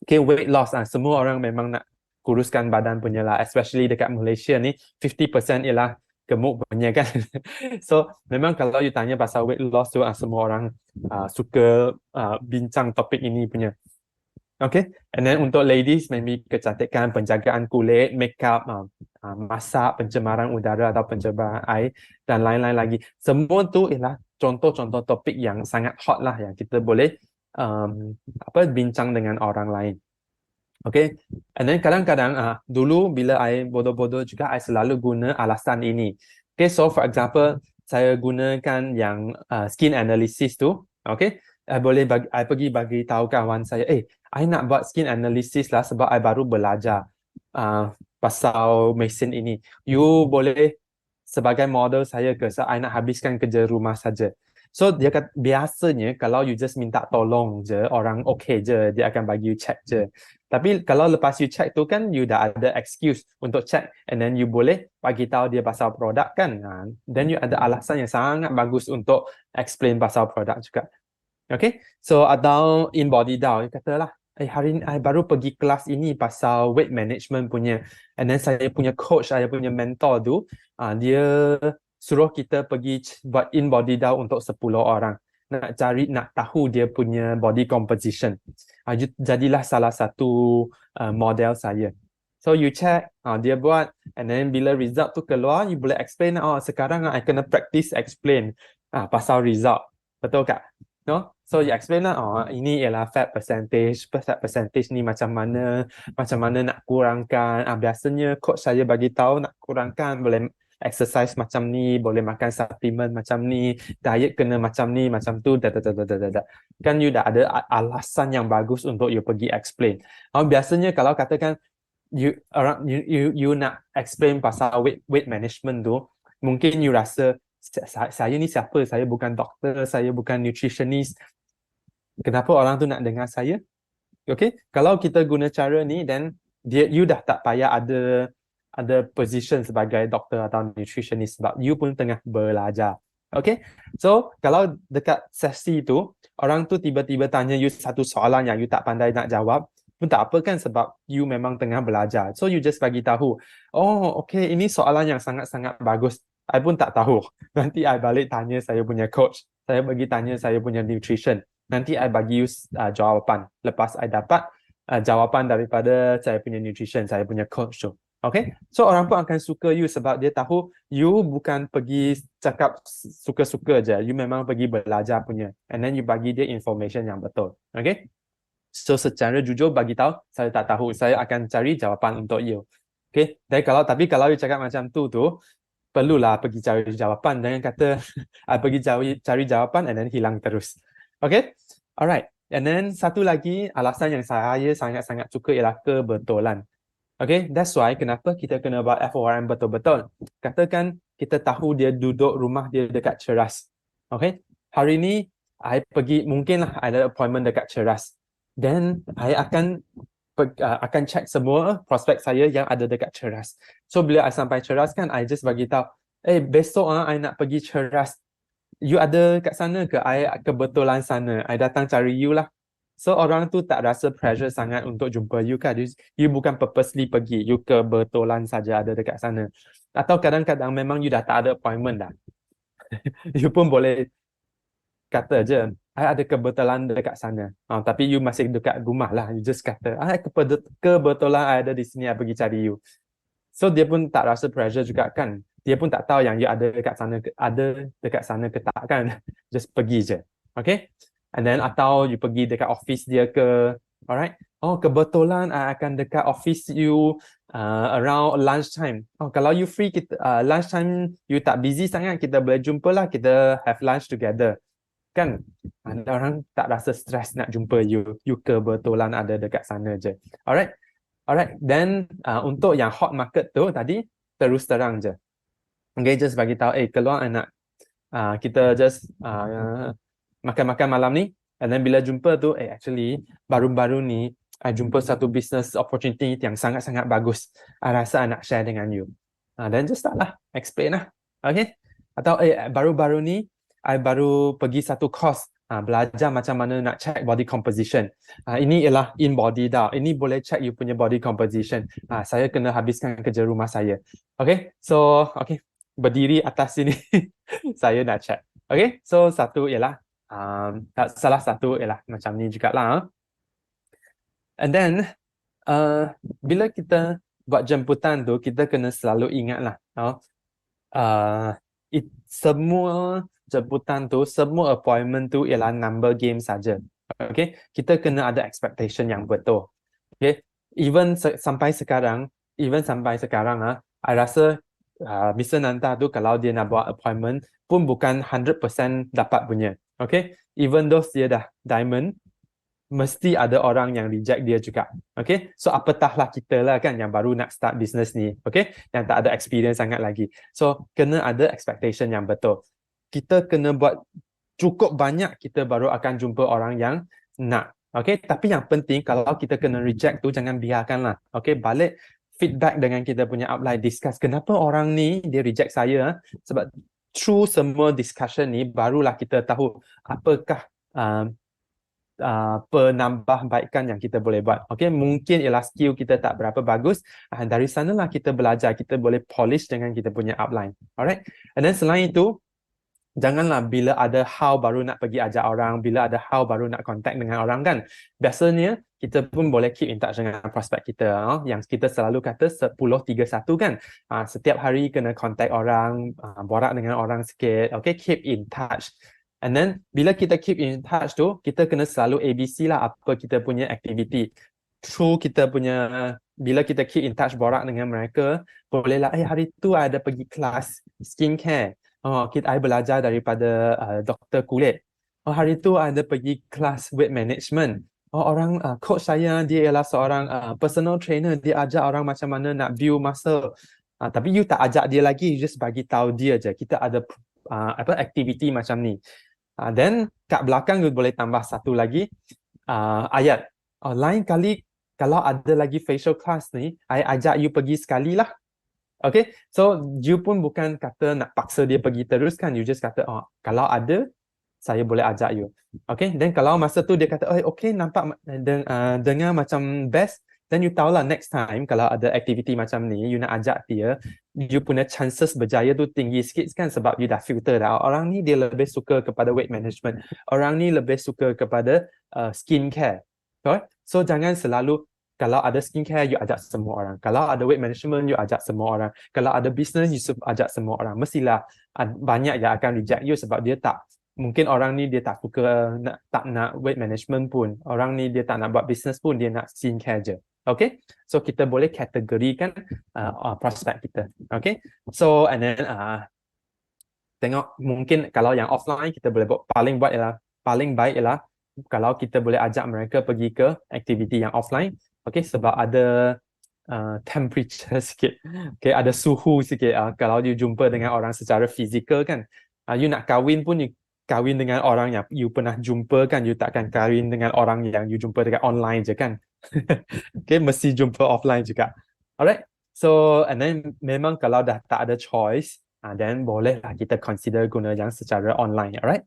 Okay, weight loss semua orang memang nak kuruskan badan punya lah, especially dekat Malaysia ni 50% ialah gemuk punya kan. So memang kalau you tanya pasal weight loss tu, semua orang suka bincang topik ini punya. Okay, and then untuk ladies, maybe kecantikan, penjagaan kulit, makeup, masak, pencemaran udara atau pencemaran air dan lain-lain lagi. Semua tu ialah contoh-contoh topik yang sangat hot lah yang kita boleh bincang dengan orang lain. Okay, and then kadang-kadang dulu bila I bodoh-bodoh juga, I selalu guna alasan ini. Okay, so for example, saya gunakan yang skin analysis tu. Okay, I pergi bagi tahu kawan saya, I nak buat skin analysis lah sebab I baru belajar pasal mesin ini. You boleh sebagai model saya ke? So, I nak habiskan kerja rumah saja. So dia kata biasanya kalau you just minta tolong je, orang okay je, dia akan bagi you check je. Tapi kalau lepas you check tu kan, you dah ada excuse untuk check, and then you boleh bagi tahu dia pasal produk kan. Then you ada alasan yang sangat bagus untuk explain pasal produk juga. Okay, so atau in body down, katalah, hari ni I baru pergi kelas ini pasal weight management punya, and then saya punya coach, saya punya mentor tu, dia suruh kita pergi buat in body down untuk 10 orang. Nak tahu dia punya body composition. Jadilah salah satu model saya. So you check, dia buat, and then bila result tu keluar, you boleh explain, sekarang I kena practice explain pasal result. Betul tak? No? So you explain lah, ini ialah fat percentage ni macam mana nak kurangkan. Biasanya coach saya bagi tahu nak kurangkan, boleh exercise macam ni, boleh makan supplement macam ni, diet kena macam ni, macam tu, kan you dah ada alasan yang bagus untuk you pergi explain. Biasanya kalau katakan you nak explain pasal weight management tu, mungkin you rasa saya ni siapa? Saya bukan doktor, saya bukan nutritionist. Kenapa orang tu nak dengar saya? Okay, kalau kita guna cara ni, then you dah tak payah ada position sebagai doktor atau nutritionist sebab you pun tengah belajar. Okay, so kalau dekat sesi tu, orang tu tiba-tiba tanya you satu soalan yang you tak pandai nak jawab, pun tak apa kan, sebab you memang tengah belajar. So you just bagi tahu, okay, ini soalan yang sangat-sangat bagus. I pun tak tahu. Nanti I balik tanya saya punya coach. Saya bagi tanya saya punya nutrition. Nanti I bagi you jawapan. Lepas I dapat jawapan daripada saya punya nutrition, saya punya coach tu. Okay? So orang pun akan suka you sebab dia tahu you bukan pergi cakap suka-suka je. You memang pergi belajar punya. And then you bagi dia information yang betul. Okay? So secara jujur bagi tahu, saya tak tahu. Saya akan cari jawapan untuk you. Okay? Tapi kalau you cakap macam tu, perlulah pergi cari jawapan. Jangan kata pergi cari jawapan and then hilang terus. Okay? Alright. And then satu lagi alasan yang saya sangat-sangat suka ialah kebetulan. Okay? That's why kenapa kita kena buat FORM betul-betul. Katakan kita tahu dia duduk rumah dia dekat Ceras. Okay? Hari ni, I pergi, mungkinlah ada appointment dekat Ceras. Then, I akan check semua prospek saya yang ada dekat Ceras. So, bila I sampai Ceras kan, I just bagi tahu, besok I nak pergi Ceras. You ada kat sana ke? I kebetulan sana. I datang cari you lah. So, orang tu tak rasa pressure sangat untuk jumpa you kan. You bukan purposely pergi. You kebetulan saja ada dekat sana. Atau kadang-kadang memang you dah tak ada appointment dah. You pun boleh kata je, I ada kebetulan dekat sana. Tapi you masih dekat rumah lah. You just kata, kebetulan I ada di sini, I pergi cari you. So, dia pun tak rasa pressure juga kan. Dia pun tak tahu yang you ada dekat sana ke tak kan. Just pergi je. Okay? And then atau you pergi dekat office dia ke. Alright? Kebetulan I akan dekat office you around lunchtime. Kalau you free, lunchtime you tak busy sangat, kita boleh jumpa lah, kita have lunch together. Kan? Ada orang tak rasa stress nak jumpa you. You kebetulan ada dekat sana je. Alright? Alright. Then untuk yang hot market tu tadi, terus terang je. Okay, just bagi tahu, keluar anak. Kita just makan-makan malam ni, and then bila jumpa tu, actually baru-baru ni I jumpa satu business opportunity yang sangat-sangat bagus. I rasa I nak share dengan you. Then just start lah, explain lah. Okay? Atau baru-baru ni I baru pergi satu course belajar macam mana nak check body composition. Ini ialah in body dah. Ini boleh check you punya body composition. Saya kena habiskan kerja rumah saya. Okay? So, okay. Berdiri atas sini. Saya nak check. Okay? So, satu ialah salah satu ialah macam ni jugalah. And then, bila kita buat jemputan tu, kita kena selalu ingatlah. Semua jemputan tu, semua appointment tu ialah number game saja. Okay? Kita kena ada expectation yang betul. Okay? Even sampai sekarang, I rasa Mr. Nanta tu kalau dia nak buat appointment pun bukan 100% dapat punya. Okay? Even though dia dah diamond, mesti ada orang yang reject dia juga. Okay? So apatahlah kita lah kan yang baru nak start business ni. Okay? Yang tak ada experience sangat lagi. So kena ada expectation yang betul. Kita kena buat cukup banyak, kita baru akan jumpa orang yang nak. Okay? Tapi yang penting kalau kita kena reject tu jangan biarkanlah. Okay? Balik feedback dengan kita punya upline, discuss kenapa orang ni dia reject saya. Sebab through semua discussion ni barulah kita tahu apakah penambahbaikan yang kita boleh buat. Okay, mungkin ialah skill kita tak berapa bagus. Dari sanalah kita belajar, kita boleh polish dengan kita punya upline. Alright. And then selain itu, Janganlah bila ada how baru nak pergi ajak orang, bila ada how baru nak contact dengan orang kan. Biasanya kita pun boleh keep in touch dengan prospek kita, yang kita selalu kata 10-3-1 kan. Setiap hari kena contact orang, borak dengan orang sikit, okay, keep in touch. And then bila kita keep in touch tu, kita kena selalu ABC lah apa kita punya activity. Through kita punya, bila kita keep in touch borak dengan mereka, bolehlah hari tu ada pergi kelas skincare. I belajar daripada doktor kulit. Hari tu ada pergi kelas weight management. Coach saya dia ialah seorang personal trainer, dia ajar orang macam mana nak build muscle. Tapi you tak ajak dia lagi, you just bagi tahu dia je. Kita ada aktiviti macam ni. Then kat belakang you boleh tambah satu lagi ayat. Lain kali kalau ada lagi facial class ni, I ajak you pergi sekali lah. Okay, so you pun bukan kata nak paksa dia pergi terus kan, you just kata kalau ada saya boleh ajak you. Okay, then kalau masa tu dia kata okay nampak dengar macam best, then you tahulah next time kalau ada aktiviti macam ni you nak ajak dia, you punya chances berjaya tu tinggi sikit kan, sebab you dah filter dah orang ni dia lebih suka kepada weight management, orang ni lebih suka kepada skincare. Okay? So jangan selalu kalau ada skincare, you ajak semua orang. Kalau ada weight management, you ajak semua orang. Kalau ada business, you ajak semua orang. Mestilah banyak yang akan reject you sebab dia tak, mungkin orang ni dia tak suka, tak nak weight management pun. Orang ni dia tak nak buat business pun, dia nak skincare je. Okay? So kita boleh kategorikan prospek kita. Okay? So and then tengok mungkin kalau yang offline kita boleh buat paling baik ialah kalau kita boleh ajak mereka pergi ke aktiviti yang offline. Okay, sebab ada temperature sikit, okay, ada suhu sikit. Kalau you jumpa dengan orang secara fizikal kan, you nak kahwin pun you kahwin dengan orang yang you pernah jumpa kan, you takkan kahwin dengan orang yang you jumpa dekat online je kan. Okay, mesti jumpa offline juga. Alright, so and then memang kalau dah tak ada choice, then bolehlah kita consider guna yang secara online. Alright,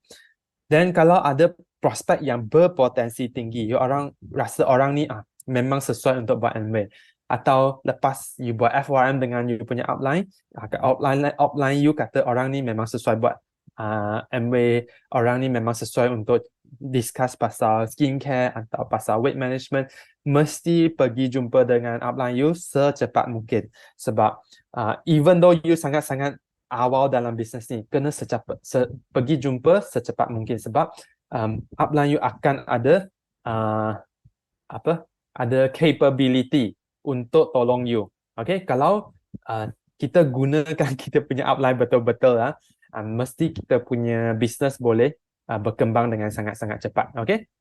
then kalau ada prospek yang berpotensi tinggi, you orang rasa orang ni memang sesuai untuk buat Amway, atau lepas you buat FYM dengan you punya upline, upline you kata orang ni memang sesuai buat Amway, orang ni memang sesuai untuk discuss pasal skincare atau pasal weight management, mesti pergi jumpa dengan upline you secepat mungkin. Sebab even though you sangat-sangat awal dalam bisnes ni, kena pergi jumpa secepat mungkin sebab upline you akan ada ada capability untuk tolong you. Okay, kalau kita gunakan kita punya upline betul-betul mesti kita punya business boleh berkembang dengan sangat-sangat cepat. Okay,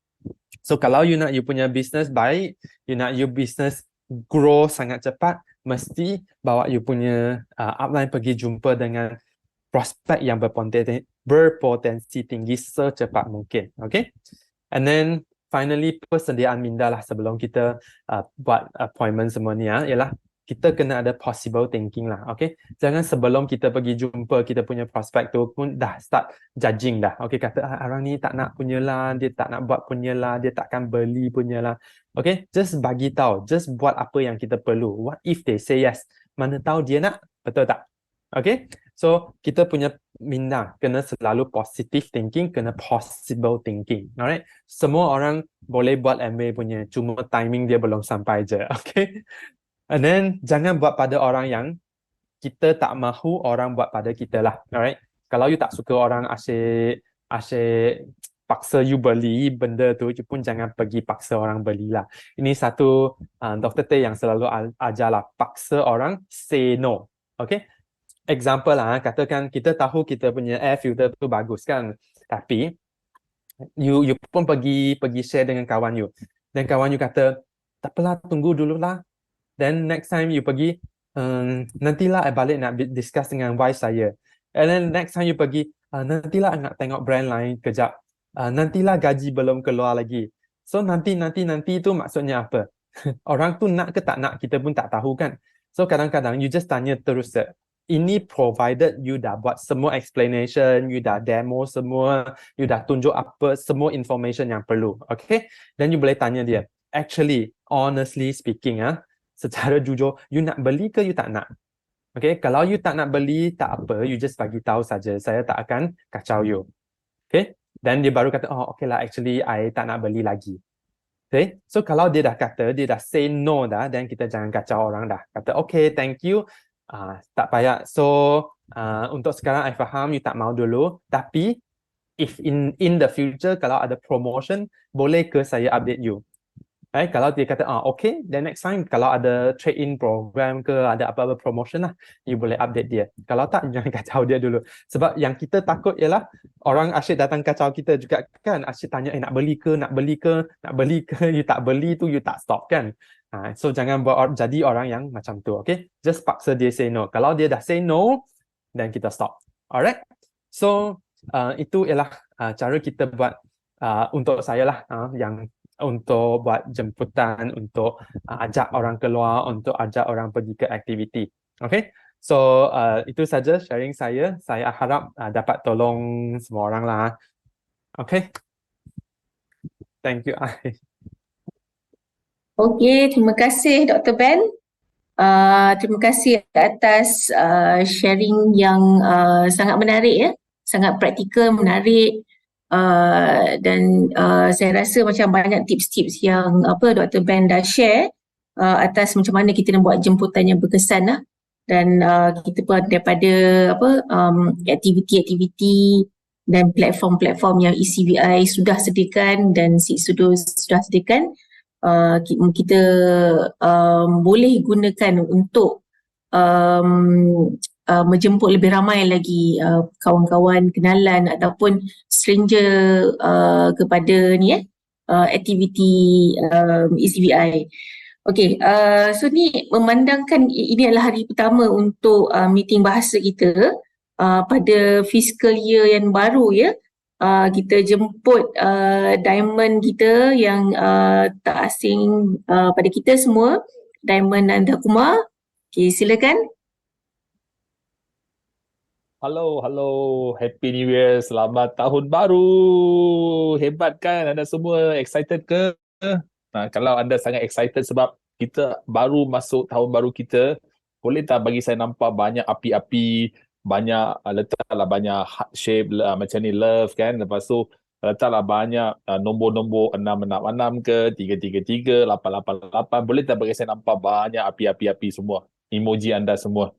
so kalau you nak you punya business baik, you nak you business grow sangat cepat, mesti bawa you punya upline pergi jumpa dengan prospek yang berpotensi tinggi secepat mungkin. Okay, and then finally persediaan minda lah sebelum kita buat appointment semua ni ialah kita kena ada possible thinking lah. Okay, jangan sebelum kita pergi jumpa kita punya prospek tu pun dah start judging dah. Okay, kata orang ni tak nak punya lah, dia tak nak buat punya lah, dia takkan beli punya lah. Okay, just bagi tahu, just buat apa yang kita perlu. What if they say yes? Mana tahu dia nak, betul tak? Okay, so kita punya minda kena selalu positive thinking, kena possible thinking. Alright, semua orang boleh buat MBA punya, cuma timing dia belum sampai je. Okay, and then jangan buat pada orang yang kita tak mahu orang buat pada kita lah. Alright, kalau you tak suka orang asyik paksa you beli benda tu, you pun jangan pergi paksa orang belilah. Ini satu Dr. Tay yang selalu ajarlah, paksa orang say no. Okay, example lah, katakan kita tahu kita punya air filter tu bagus kan, tapi you pun pergi share dengan kawan you, dan kawan you kata tak apalah, tunggu dululah, then next time you pergi nantilah I balik nak discuss dengan wife saya, and then next time you pergi nantilah nak tengok brand lain kejap, nantilah gaji belum keluar lagi. So nanti tu maksudnya apa? Orang tu nak ke tak nak kita pun tak tahu kan. So kadang-kadang you just tanya terus ini provided you dah buat semua explanation, you dah demo semua, you dah tunjuk apa semua information yang perlu. Okay, then you boleh tanya dia, actually honestly speaking secara jujur you nak beli ke you tak nak? Okay, kalau you tak nak beli, tak apa, you just bagi tahu saja. Saya tak akan kacau you. Okay, dan dia baru kata, oh okay lah, actually I tak nak beli lagi. Okay, so kalau dia dah kata, dia dah say no dah, dan kita jangan kacau orang dah. Kata, okay, thank you. Tak payah. So, untuk sekarang I faham you tak mau dulu. Tapi, if in the future, kalau ada promotion, boleh ke saya update you? Kalau dia kata, okay, then next time, kalau ada trade-in program ke, ada apa-apa promotion lah, you boleh update dia. Kalau tak, jangan kacau dia dulu. Sebab yang kita takut ialah, orang asyik datang kacau kita juga kan, asyik tanya, nak beli ke, nak beli ke, nak beli ke, you tak beli tu, you tak stop kan. So, jangan jadi orang yang macam tu, okay? Just paksa dia say no. Kalau dia dah say no, then kita stop. Alright? So, itu ialah cara kita buat untuk saya lah, yang untuk buat jemputan, untuk ajak orang keluar, untuk ajak orang pergi ke aktiviti. Okay? So, itu saja sharing saya. Saya harap dapat tolong semua orang lah. Okay? Thank you. Okey, terima kasih Dr. Ben. Terima kasih atas sharing yang sangat menarik ya, sangat praktikal, menarik, dan saya rasa macam banyak tips-tips yang Dr. Ben dah share atas macam mana kita nak buat jemputan yang berkesan lah. Dan kita pun daripada aktiviti-aktiviti dan platform-platform yang ECVI sudah sediakan dan SIG sudah sediakan, kita boleh gunakan untuk menjemput lebih ramai lagi kawan-kawan, kenalan ataupun stranger kepada aktiviti ECVI. Okey, so ni memandangkan ini adalah hari pertama untuk meeting bahasa kita pada fiscal year yang baru ya. Kita jemput Diamond kita yang tak asing pada kita semua, Diamond Nanda Kumar. Okay, silakan. Halo, Happy New Year, selamat tahun baru. Hebat kan anda semua, excited ke? Kalau anda sangat excited sebab kita baru masuk tahun baru kita, boleh tak bagi saya nampak banyak api-api, banyak letaklah banyak heart shape macam ni, love kan. Lepas tu letaklah banyak nombor-nombor 666 ke, 333, 888. Boleh tak bagi saya nampak banyak api-api semua, emoji anda semua.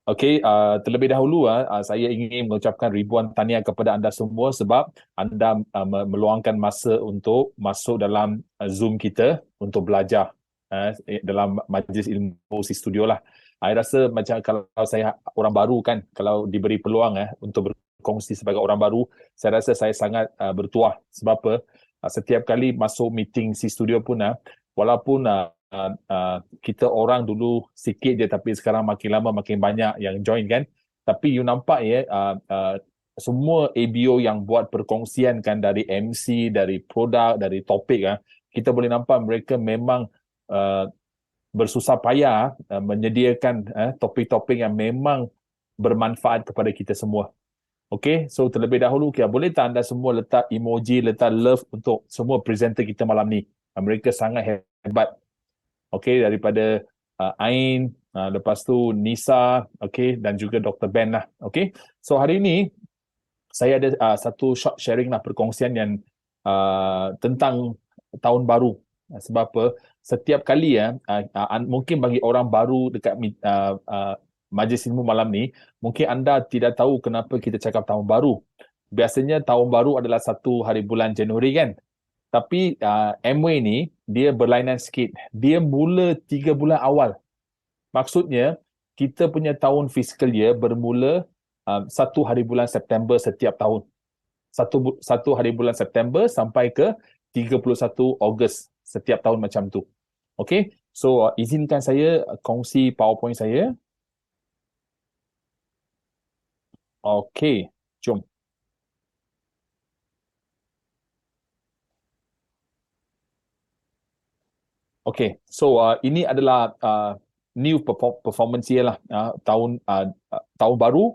Okey, terlebih dahulu saya ingin mengucapkan ribuan tahniah kepada anda semua sebab anda meluangkan masa untuk masuk dalam Zoom kita untuk belajar dalam majlis ilmu si studio lah. Saya rasa macam kalau saya orang baru kan, kalau diberi peluang untuk berkongsi sebagai orang baru, saya rasa saya sangat bertuah. Sebab apa? Setiap kali masuk meeting si studio pun walaupun kita orang dulu sikit je tapi sekarang makin lama makin banyak yang join kan, tapi you nampak ya semua ABO yang buat perkongsian kan, dari MC, dari produk, dari topik kita boleh nampak mereka memang bersusah payah menyediakan topik-topik yang memang bermanfaat kepada kita semua. Okay, so terlebih dahulu boleh tak anda semua letak emoji, letak love untuk semua presenter kita malam ni. Mereka sangat hebat. Okay, daripada Ain, lepas tu Nisa, okay, dan juga Dr. Ben lah. Okay, so hari ini saya ada satu short sharing lah, perkongsian yang tentang tahun baru. Sebab apa? Setiap kali mungkin bagi orang baru dekat majlis ilmu malam ni, mungkin anda tidak tahu kenapa kita cakap tahun baru. Biasanya tahun baru adalah 1 hari bulan Januari kan? Tapi Amway ni dia berlainan sikit. Dia mula 3 bulan awal. Maksudnya kita punya tahun fiscal year bermula 1 hari bulan September setiap tahun. 1 hari bulan September sampai ke 31 Ogos setiap tahun macam tu. Okay, so izinkan saya kongsi PowerPoint saya. Okay, jom. Okay, so ini adalah new performance year lah, tahun baru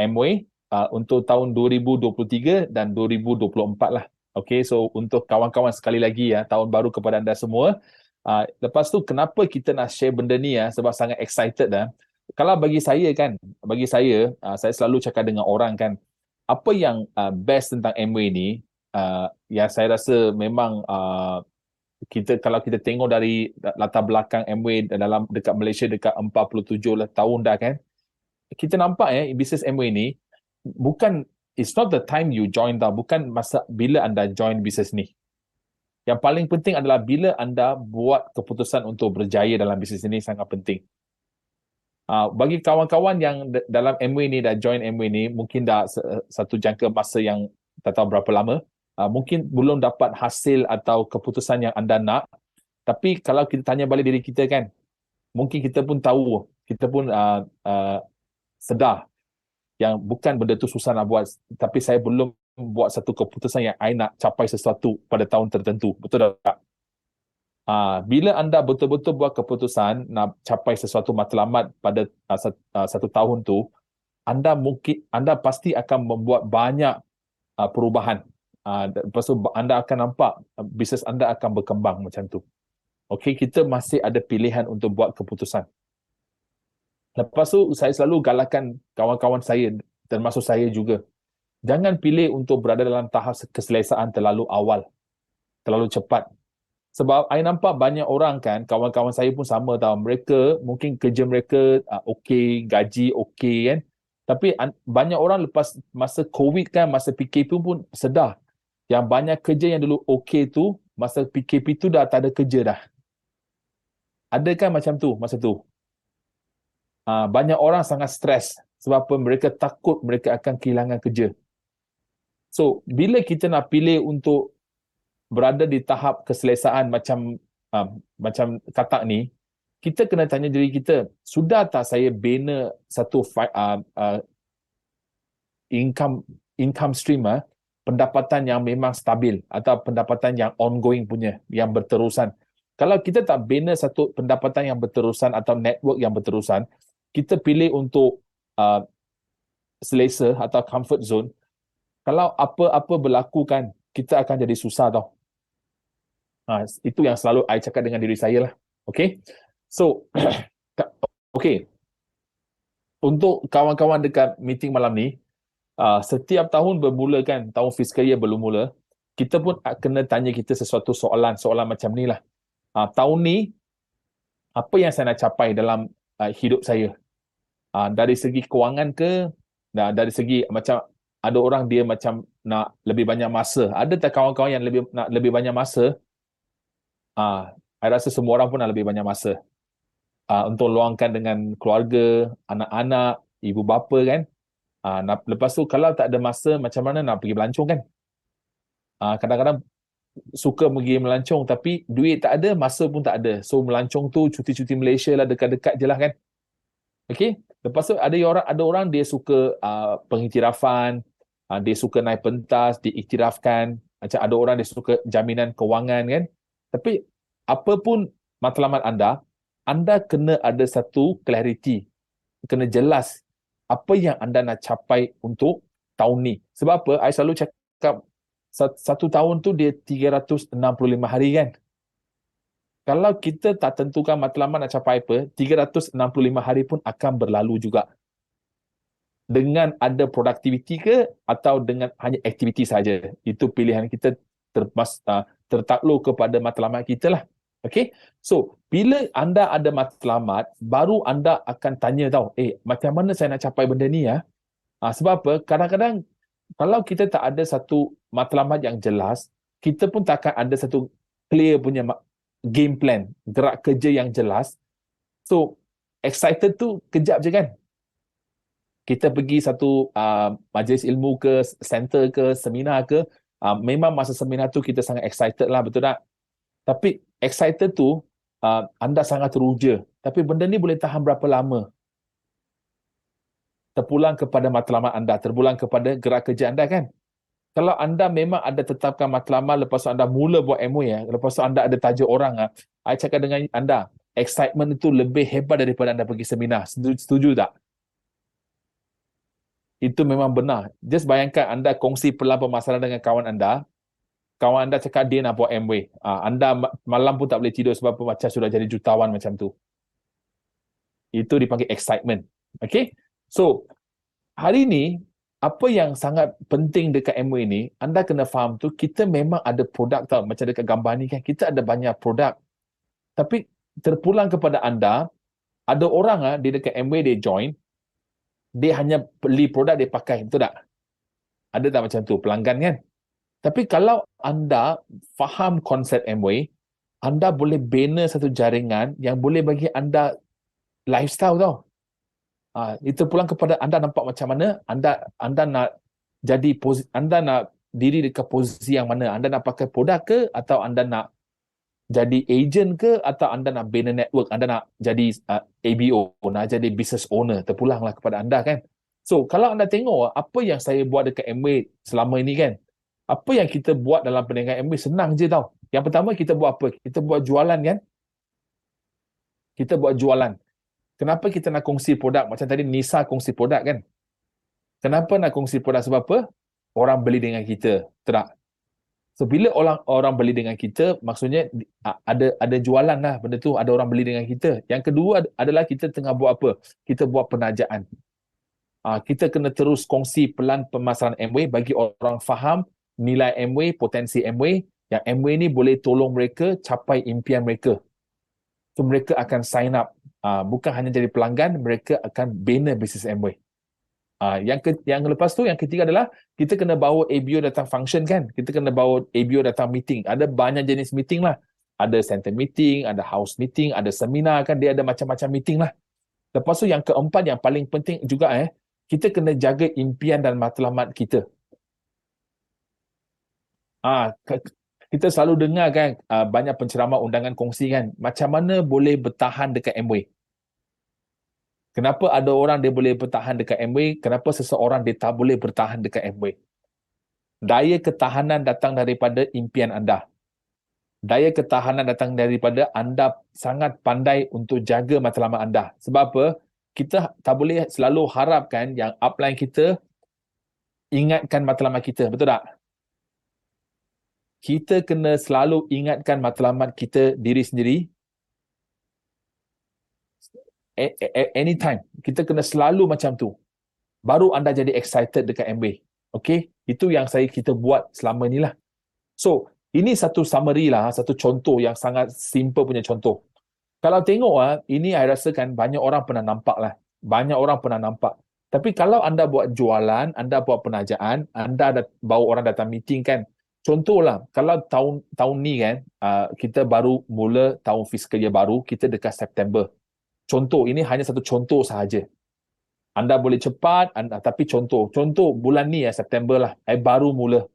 Amway untuk tahun 2023 dan 2024 lah. Okay, so untuk kawan-kawan sekali lagi tahun baru kepada anda semua. Lepas tu kenapa kita nak share benda ni sebab sangat excited Kalau bagi saya selalu cakap dengan orang kan, apa yang best tentang Amway ni, yang saya rasa memang kalau kita tengok dari latar belakang Amway dalam dekat Malaysia dekat 47 tahun dah kan, kita nampak bisnes Amway ni bukan, it's not the time you join tau, bukan masa bila anda join bisnes ni. Yang paling penting adalah bila anda buat keputusan untuk berjaya dalam bisnes ini, sangat penting. Bagi kawan-kawan yang dalam Amway ni, dah join Amway ni, mungkin dah satu jangka masa yang tak tahu berapa lama, mungkin belum dapat hasil atau keputusan yang anda nak, tapi kalau kita tanya balik diri kita kan, mungkin kita pun tahu, kita pun sedar yang bukan benda tu susah nak buat, tapi saya belum buat satu keputusan yang I nak capai sesuatu pada tahun tertentu. Betul tak? Bila anda betul-betul buat keputusan nak capai sesuatu matlamat pada satu tahun tu, anda pasti akan membuat banyak perubahan. Lepas tu anda akan nampak bisnes anda akan berkembang macam tu. Okey, kita masih ada pilihan untuk buat keputusan. Lepas tu saya selalu galakkan kawan-kawan saya, termasuk saya juga, jangan pilih untuk berada dalam tahap keselesaan terlalu awal, terlalu cepat. Sebab saya nampak banyak orang kan, kawan-kawan saya pun sama tau, mereka mungkin kerja mereka okey, gaji okey kan, tapi banyak orang lepas masa COVID kan, masa PKP pun sedar yang banyak kerja yang dulu okey tu, masa PKP tu dah tak ada kerja dah. Ada kan macam tu masa tu? Banyak orang sangat stres sebab apa? Mereka takut mereka akan kehilangan kerja. So, bila kita nak pilih untuk berada di tahap keselesaan macam katak ni, kita kena tanya diri kita, sudah tak saya bina satu income stream, pendapatan yang memang stabil atau pendapatan yang ongoing punya, yang berterusan. Kalau kita tak bina satu pendapatan yang berterusan atau network yang berterusan, kita pilih untuk selesa atau comfort zone, kalau apa-apa berlaku kan, kita akan jadi susah tau. Itu yang selalu I cakap dengan diri saya lah. Okay? So, okay. Untuk kawan-kawan dekat meeting malam ni, setiap tahun bermula kan, tahun fiskal year belum mula, kita pun kena tanya kita sesuatu soalan macam ni lah. Tahun ni, apa yang saya nak capai dalam hidup saya? Dari segi kewangan ke, dari segi macam, ada orang dia macam nak lebih banyak masa. Ada tak kawan-kawan yang nak lebih banyak masa? Saya rasa semua orang pun nak lebih banyak masa untuk luangkan dengan keluarga, anak-anak, ibu bapa kan. Lepas tu kalau tak ada masa, macam mana nak pergi melancong kan? Kadang-kadang suka pergi melancong tapi duit tak ada, masa pun tak ada. So melancong tu cuti-cuti Malaysia lah, dekat-dekat je lah kan. Okay? Lepas tu ada orang dia suka pengiktirafan, dia suka naik pentas, diiktirafkan. Macam ada orang dia suka jaminan kewangan kan. Tapi apapun matlamat anda kena ada satu clarity, kena jelas apa yang anda nak capai untuk tahun ni. Sebab apa? I selalu cakap satu tahun tu dia 365 hari kan. Kalau kita tak tentukan matlamat nak capai apa, 365 hari pun akan berlalu juga. Dengan ada produktiviti ke atau dengan hanya aktiviti saja. Itu pilihan kita tertakluk kepada matlamat kita lah. Okay? So, bila anda ada matlamat, baru anda akan tanya tau, macam mana saya nak capai benda ni ya? Sebab apa? Kadang-kadang kalau kita tak ada satu matlamat yang jelas, kita pun tak akan ada satu clear punya game plan, gerak kerja yang jelas. So, excited tu kejap je kan? Kita pergi satu majlis ilmu ke, center ke, seminar ke, memang masa seminar tu kita sangat excited lah, betul tak? Tapi excited tu, anda sangat teruja. Tapi benda ni boleh tahan berapa lama? Terpulang kepada matlamat anda, terpulang kepada gerak kerja anda kan? Kalau anda memang ada tetapkan matlamat, lepas tu anda mula buat MOA, lepas tu anda ada tajuk orang, I cakap dengan anda, excitement itu lebih hebat daripada anda pergi seminar. Setuju tak? Itu memang benar. Just bayangkan anda kongsi pelan permasalahan dengan kawan anda cakap dia nak buat MOA. Anda malam pun tak boleh tidur sebab macam sudah jadi jutawan macam tu. Itu dipanggil excitement. Okay? So, hari ni, apa yang sangat penting dekat Amway ni, anda kena faham tu, kita memang ada produk tau. Macam dekat gambar ni kan, kita ada banyak produk. Tapi terpulang kepada anda, ada orang dia dekat Amway dia join, dia hanya beli produk dia pakai, betul tak? Ada tak macam tu, pelanggan kan? Tapi kalau anda faham konsep Amway, anda boleh bina satu jaringan yang boleh bagi anda lifestyle tau. Itu pulang kepada anda nampak macam mana, anda nak anda nak diri dekat posisi yang mana? Anda nak pakai produk ke, atau anda nak jadi agent ke, atau anda nak bina network, anda nak jadi ABO, nak jadi business owner? Terpulanglah kepada anda kan. So, kalau anda tengok apa yang saya buat dekat Amway selama ini kan, apa yang kita buat dalam perniagaan Amway senang je tau. Yang pertama, kita buat apa? Kita buat jualan kan? Kita buat jualan. Kenapa kita nak kongsi produk? Macam tadi Nisa kongsi produk kan? Kenapa nak kongsi produk? Sebab apa? Orang beli dengan kita. Betul tak? So, bila orang beli dengan kita, maksudnya ada jualan lah benda tu, ada orang beli dengan kita. Yang kedua adalah kita tengah buat apa? Kita buat penajaan. Kita kena terus kongsi pelan pemasaran Amway bagi orang faham nilai Amway, potensi Amway, yang Amway ni boleh tolong mereka capai impian mereka. So, mereka akan sign up. Bukan hanya jadi pelanggan, mereka akan bina bisnes Amway. Yang lepas tu, yang ketiga adalah kita kena bawa ABO datang function kan. Kita kena bawa ABO datang meeting. Ada banyak jenis meeting lah. Ada center meeting, ada house meeting, ada seminar kan. Dia ada macam-macam meeting lah. Lepas tu yang keempat yang paling penting juga kita kena jaga impian dan matlamat kita. Kita selalu dengar kan banyak penceramah undangan kongsi kan, macam mana boleh bertahan dekat Amway. Kenapa ada orang dia boleh bertahan dekat Amway, kenapa seseorang dia tak boleh bertahan dekat Amway. Daya ketahanan datang daripada impian anda. Daya ketahanan datang daripada anda sangat pandai untuk jaga matlamat anda. Sebab apa? Kita tak boleh selalu harapkan yang upline kita ingatkan matlamat kita, betul tak? Kita kena selalu ingatkan matlamat kita diri sendiri. Anytime. Kita kena selalu macam tu. Baru anda jadi excited dekat Amway. Okay? Itu yang kita buat selama ni lah. So, ini satu summary lah, satu contoh yang sangat simple punya contoh. Kalau tengok, ini saya rasakan banyak orang pernah nampak lah. Banyak orang pernah nampak. Tapi kalau anda buat jualan, anda buat penajaan, anda bawa orang datang meeting kan, contohlah, kalau tahun ni kan, kita baru mula tahun fiskal year baru, kita dekat September. Contoh, ini hanya satu contoh sahaja. Anda boleh cepat, tapi contoh bulan ni September lah, saya baru mula.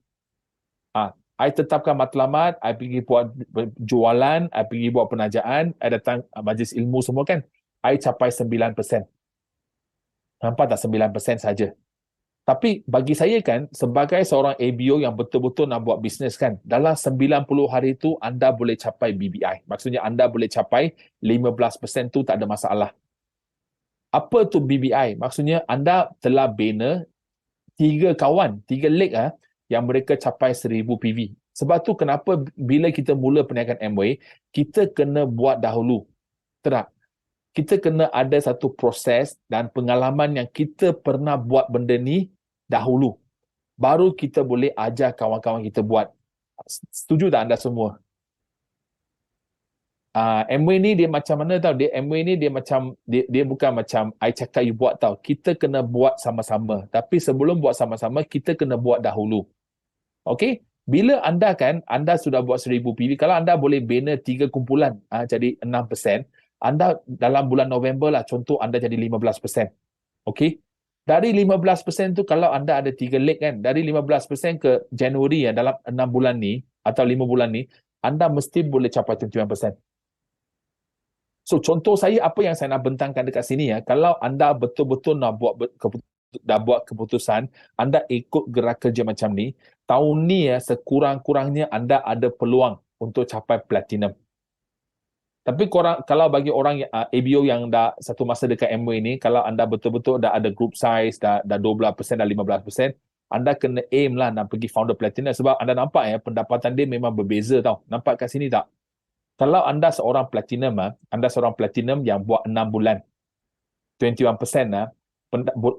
Saya tetapkan matlamat, saya pergi buat jualan, saya pergi buat penajaan, saya datang majlis ilmu semua kan, saya capai 9%. Nampak tak 9% saja? Tapi bagi saya kan, sebagai seorang ABO yang betul-betul nak buat bisnes kan, dalam 90 hari itu anda boleh capai BBI. Maksudnya anda boleh capai 15% tu tak ada masalah. Apa tu BBI? Maksudnya anda telah bina 3 leg yang mereka capai 1000 PV. Sebab tu kenapa bila kita mula perniagaan Amway, kita kena buat dahulu. Tak? Kita kena ada satu proses dan pengalaman yang kita pernah buat benda ni dahulu. Baru kita boleh ajar kawan-kawan kita buat. Setuju tak anda semua? Amway ni dia macam mana tau? Amway ni dia macam, dia bukan macam I cakap you buat tau. Kita kena buat sama-sama. Tapi sebelum buat sama-sama, kita kena buat dahulu. Okay? Bila anda sudah buat 1000 PV, kalau anda boleh bina 3 kumpulan, jadi 6%, anda dalam bulan November lah, contoh anda jadi 15%. Okay? Dari 15% tu, kalau anda ada 3 leg kan, dari 15% ke Januari dalam 6 bulan ni, atau 5 bulan ni, anda mesti boleh capai 21%. So, contoh saya, apa yang saya nak bentangkan dekat sini kalau anda betul-betul nak dah buat keputusan, anda ikut gerak kerja macam ni, tahun ni sekurang-kurangnya anda ada peluang untuk capai platinum. Tapi kalau bagi orang ABO yang dah satu masa dekat Amway ni, kalau anda betul-betul dah ada group size, dah 12%, dah 15%, anda kena aim lah nak pergi founder platinum. Sebab anda nampak pendapatan dia memang berbeza tau. Nampak kat sini tak? Kalau anda seorang platinum yang buat 6 bulan. 21% lah,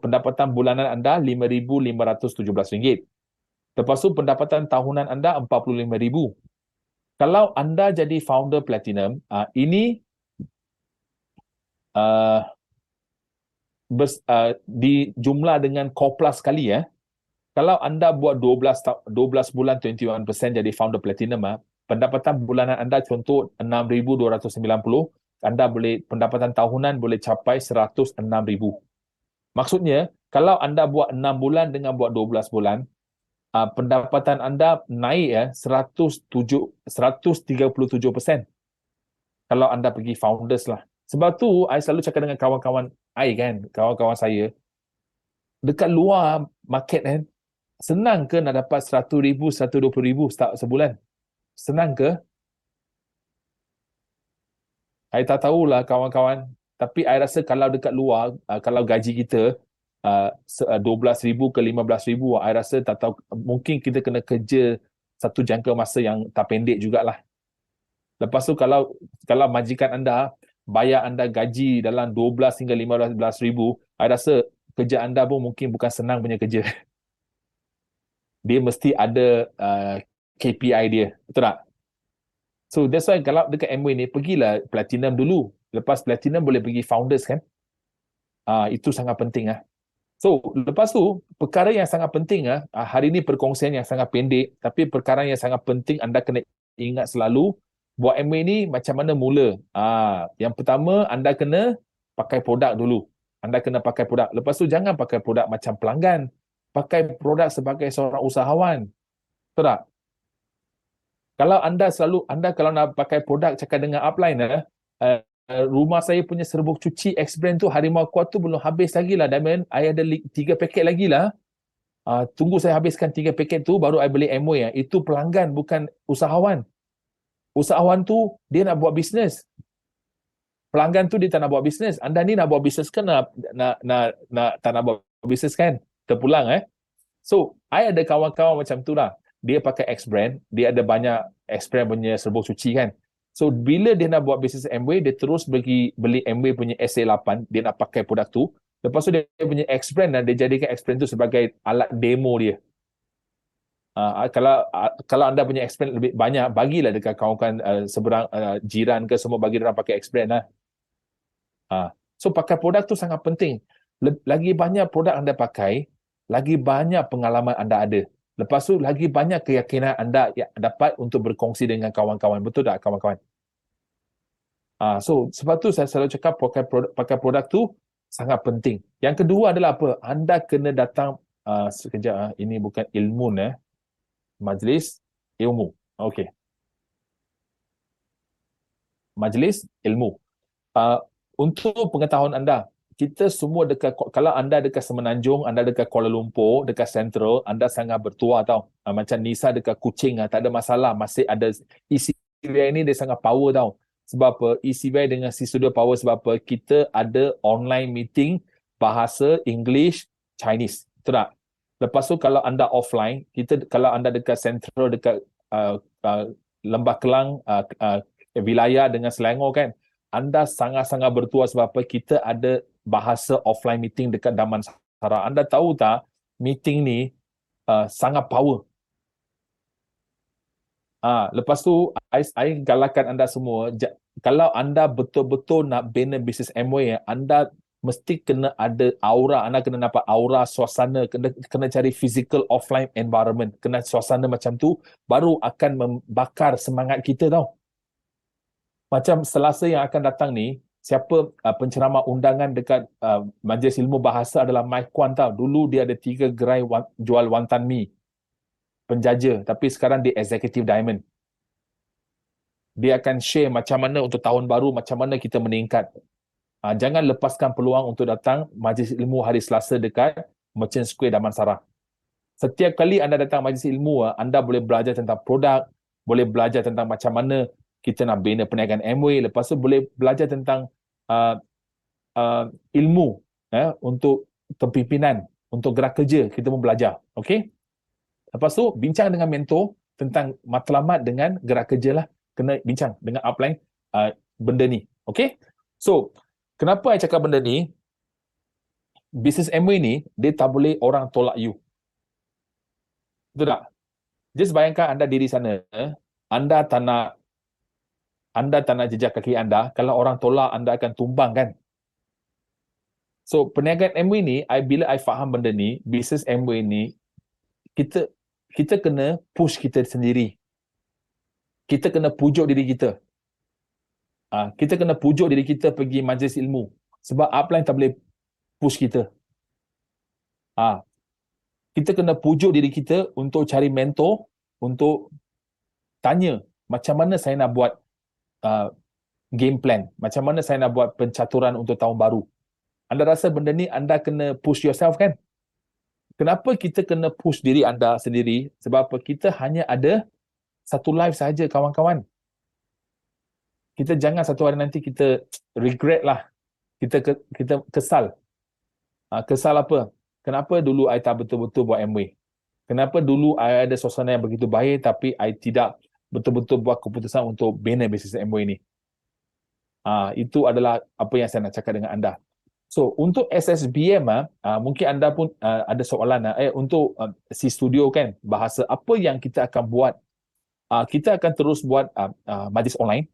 pendapatan bulanan anda RM5,517. Lepas tu pendapatan tahunan anda RM45,000. Kalau anda jadi founder platinum, ini dijumlah dengan Koplas sekali ya. Kalau anda buat 12 bulan 21% jadi founder platinum, pendapatan bulanan anda contoh 6,290, anda boleh pendapatan tahunan boleh capai 106,000. Maksudnya kalau anda buat 6 bulan dengan buat 12 bulan, pendapatan anda naik ya 137% kalau anda pergi founders lah. Sebab tu I selalu cakap dengan kawan-kawan I kan, kawan-kawan saya dekat luar market kan, senang ke nak dapat 100,000, 120,000 sebulan? Senang ke? I tak tahulah kawan-kawan. Tapi I rasa kalau dekat luar, kalau gaji kita 12,000 ke 15,000, I rasa tak tahu, mungkin kita kena kerja satu jangka masa yang tak pendek jugalah. Lepas tu kalau majikan anda bayar anda gaji dalam 12 hingga 15,000, I rasa kerja anda pun mungkin bukan senang punya kerja. Dia mesti ada KPI dia, betul tak? So that's why kalau dekat Amway ni, pergilah platinum dulu. Lepas platinum boleh pergi founders kan. Itu sangat penting lah. So lepas tu, perkara yang sangat penting hari ni perkongsian yang sangat pendek, tapi perkara yang sangat penting anda kena ingat selalu, buat Amway ni macam mana mula. Yang pertama, anda kena pakai produk dulu. Anda kena pakai produk. Lepas tu jangan pakai produk macam pelanggan. Pakai produk sebagai seorang usahawan. Betul tak? Kalau kalau nak pakai produk cakap dengan upline, rumah saya punya serbuk cuci X-Brand tu, Harimau Kuat tu belum habis lagi lah, Diamond. I ada 3 paket lagi lah. Tunggu saya habiskan 3 paket tu, baru I beli Amway. Itu pelanggan, bukan usahawan. Usahawan tu, dia nak buat bisnes. Pelanggan tu dia tak nak buat bisnes. Anda ni nak buat bisnes kan? Tak nak buat bisnes kan? Terpulang So, I ada kawan-kawan macam tu lah. Dia pakai X-Brand, dia ada banyak X-Brand punya serbuk cuci kan. So, bila dia nak buat bisnes Amway, dia terus pergi beli Amway punya SA8, dia nak pakai produk tu. Lepas tu dia punya X-Brand dan dia jadikan X-Brand tu sebagai alat demo dia. Kalau anda punya X-Brand lebih banyak, bagilah dekat kawan-kawan seberang jiran ke semua, bagi dia orang pakai X-Brand lah. So, pakai produk tu sangat penting. Lagi banyak produk anda pakai, lagi banyak pengalaman anda ada. Lepas tu, lagi banyak keyakinan anda dapat untuk berkongsi dengan kawan-kawan. Betul tak, kawan-kawan? So, sebab tu saya selalu cakap pakai produk tu sangat penting. Yang kedua adalah apa? Anda kena datang, sekejap, ini bukan ilmu, majlis ilmu. Okey. Majlis ilmu. Untuk pengetahuan anda, kita semua kalau anda dekat Semenanjung, anda dekat Kuala Lumpur, dekat Central, anda sangat bertuah tau. Macam Nisa dekat Kuching, tak ada masalah. Masih ada ECBI ni, dia sangat power tau. Sebab apa? ECBI dengan C-Studio power sebab apa? Kita ada online meeting bahasa English, Chinese. Betul tak? Lepas tu kalau anda offline, kalau anda dekat Central, dekat Lembah Kelang, wilayah dengan Selangor kan, anda sangat-sangat bertuah sebab apa? Kita ada bahasa offline meeting dekat Damansara. Anda tahu tak, meeting ni sangat power. Lepas tu, I galakkan anda semua, kalau anda betul-betul nak bina bisnes Amway, anda mesti kena ada aura, anda kena dapat aura, suasana, kena cari physical offline environment, kena suasana macam tu, baru akan membakar semangat kita tau. Macam Selasa yang akan datang ni, siapa penceramah undangan dekat Majlis Ilmu Bahasa adalah Mike Kwan tau. Dulu dia ada 3 gerai jual wantan mi, penjaja, tapi sekarang dia Executive Diamond. Dia akan share macam mana untuk tahun baru, macam mana kita meningkat. Jangan lepaskan peluang untuk datang Majlis Ilmu hari Selasa dekat Merchant Square Damansara. Setiap kali anda datang Majlis Ilmu, anda boleh belajar tentang produk, boleh belajar tentang macam mana kita nak bina perniagaan Amway. Lepas tu boleh belajar tentang ilmu untuk kepimpinan, untuk gerak kerja, kita pun belajar. Okey? Lepas tu bincang dengan mentor tentang matlamat dengan gerak kerja lah. Kena bincang dengan upline benda ni. Okey? So, kenapa saya cakap benda ni? bisnes Amway ni, dia tak boleh orang tolak you. Betul tak? Just bayangkan anda diri sana, anda tak nak jejak kaki anda, kalau orang tolak anda akan tumbang kan? So perniagaan Amway ni, bila I faham benda ni, bisnes Amway ni, kita kena push kita sendiri. Kita kena pujuk diri kita. Kita kena pujuk diri kita pergi majlis ilmu. Sebab upline tak boleh push kita. Kita kena pujuk diri kita untuk cari mentor, untuk tanya macam mana saya nak buat game plan, macam mana saya nak buat pencaturan untuk tahun baru. Anda rasa benda ni anda kena push yourself kan? Kenapa kita kena push diri anda sendiri? Sebab apa? Kita hanya ada satu life sahaja kawan-kawan. Kita jangan satu hari nanti kita regret lah. Kita kesal. Kesal apa? Kenapa dulu I tak betul-betul buat Amway? Kenapa dulu I ada suasana yang begitu baik tapi I tidak betul-betul buat keputusan untuk bina bisnes Amway ni? Itu adalah apa yang saya nak cakap dengan anda. So, untuk SSBM, mungkin anda pun ada soalan. Untuk si studio kan, bahasa apa yang kita akan buat? Kita akan terus buat majlis online.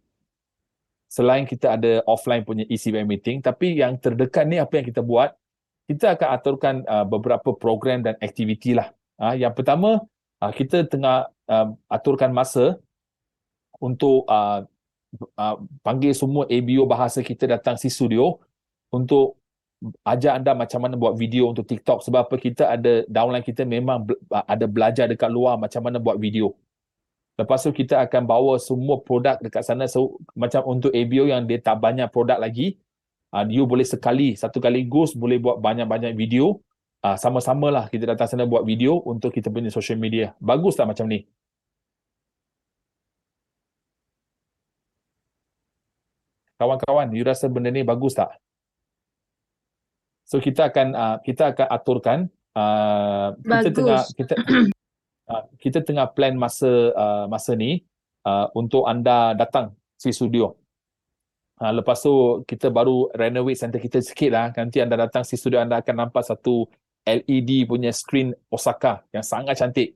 Selain kita ada offline punya ECBM meeting, tapi yang terdekat ni apa yang kita buat? Kita akan aturkan beberapa program dan aktiviti lah. Yang pertama, kita tengah aturkan masa untuk panggil semua ABO bahasa kita datang si studio untuk ajar anda macam mana buat video untuk TikTok. Sebab apa? Kita ada downline kita memang ada belajar dekat luar macam mana buat video. Lepas tu kita akan bawa semua produk dekat sana. So, macam untuk ABO yang dia tak banyak produk lagi, you boleh satu kaligus boleh buat banyak-banyak video. Sama-sama lah kita datang sana buat video untuk kita punya social media. Bagus tak macam ni? Kawan-kawan, you rasa benda ni bagus tak? So kita akan aturkan kita tengah plan masa ni untuk anda datang si studio. Lepas tu kita baru renovate center kita sikit lah. Nanti anda datang si studio, anda akan nampak satu LED punya screen Osaka yang sangat cantik.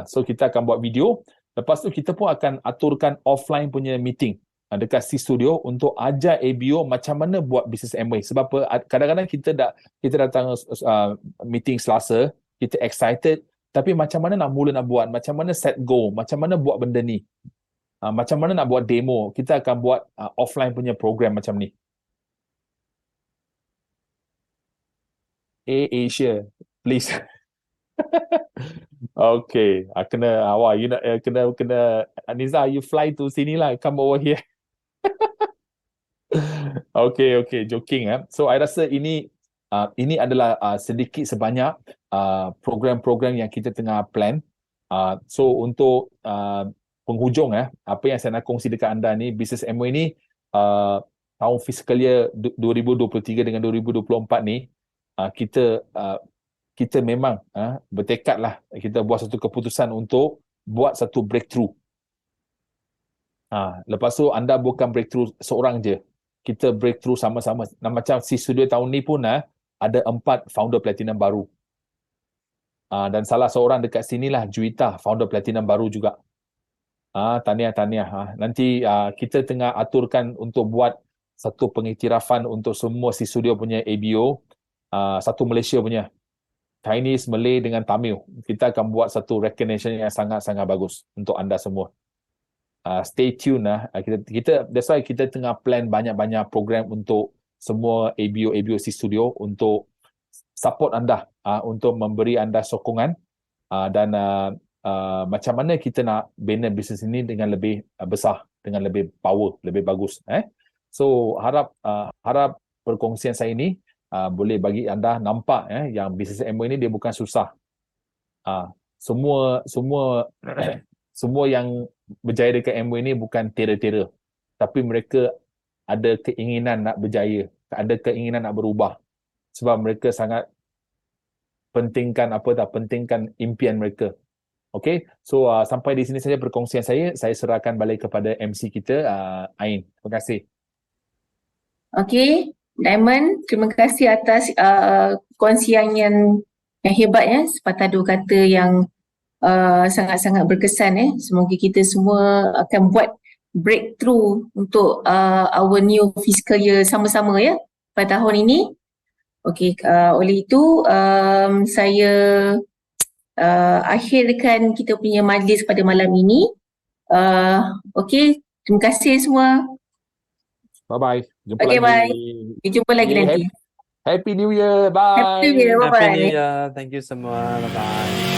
So kita akan buat video. Lepas tu kita pun akan aturkan offline punya meeting dekat si studio untuk ajar ABO macam mana buat bisnes Amway. Sebab apa? Kadang-kadang kita datang meeting Selasa, kita excited, tapi macam mana nak buat, macam mana set goal, macam mana buat benda ni, macam mana nak buat demo. Kita akan buat offline punya program macam ni. Asia, please. Okay, you nak kena Aniza, you fly to sini lah, come over here. Okay, joking. So I rasa ini adalah sedikit sebanyak program-program yang kita tengah plan. So untuk penghujung, apa yang saya nak kongsi dekat anda ni, bisnes Amway ni tahun fiskal year 2023 dengan 2024 ni, kita memang bertekad lah, kita buat satu keputusan untuk buat satu breakthrough. Lepas tu anda bukan breakthrough seorang je, kita breakthrough sama-sama. Macam si studio tahun ni pun ada 4 founder platinum baru. Dan salah seorang dekat sini lah Juwita, founder platinum baru juga. Tahniah. Nanti kita tengah aturkan untuk buat satu pengiktirafan untuk semua si studio punya ABO, satu Malaysia punya, Chinese, Malay dengan Tamil. Kita akan buat satu recognition yang sangat-sangat bagus untuk anda semua. Stay tune lah. That's why kita tengah plan banyak-banyak program untuk semua ABO si studio untuk support anda, untuk memberi anda sokongan dan macam mana kita nak bina bisnes ini dengan lebih besar, dengan lebih power, lebih bagus. So harap perkongsian saya ini boleh bagi anda nampak yang bisnes Amway ini dia bukan susah. Semua yang berjaya dekat Amway ni bukan tera-tera, tapi mereka ada keinginan nak berjaya, ada keinginan nak berubah, sebab mereka sangat pentingkan impian mereka. Okay, so sampai di sini saja perkongsian saya serahkan balik kepada MC kita, Ain. Terima kasih. Okay, Diamond, terima kasih atas kongsian yang hebat ya, sepatah dua kata yang sangat-sangat berkesan. Semoga kita semua akan buat breakthrough untuk our new fiscal year sama-sama ya pada tahun ini. Okey, oleh itu saya akhirkan kita punya majlis pada malam ini. Okey, terima kasih semua. Bye-bye. Jumpa Okey, lagi. bye. Kita jumpa lagi Okay, nanti. Happy New Year. Bye. Happy New Year. Happy New Bye-bye. Year. Thank you semua. Bye bye.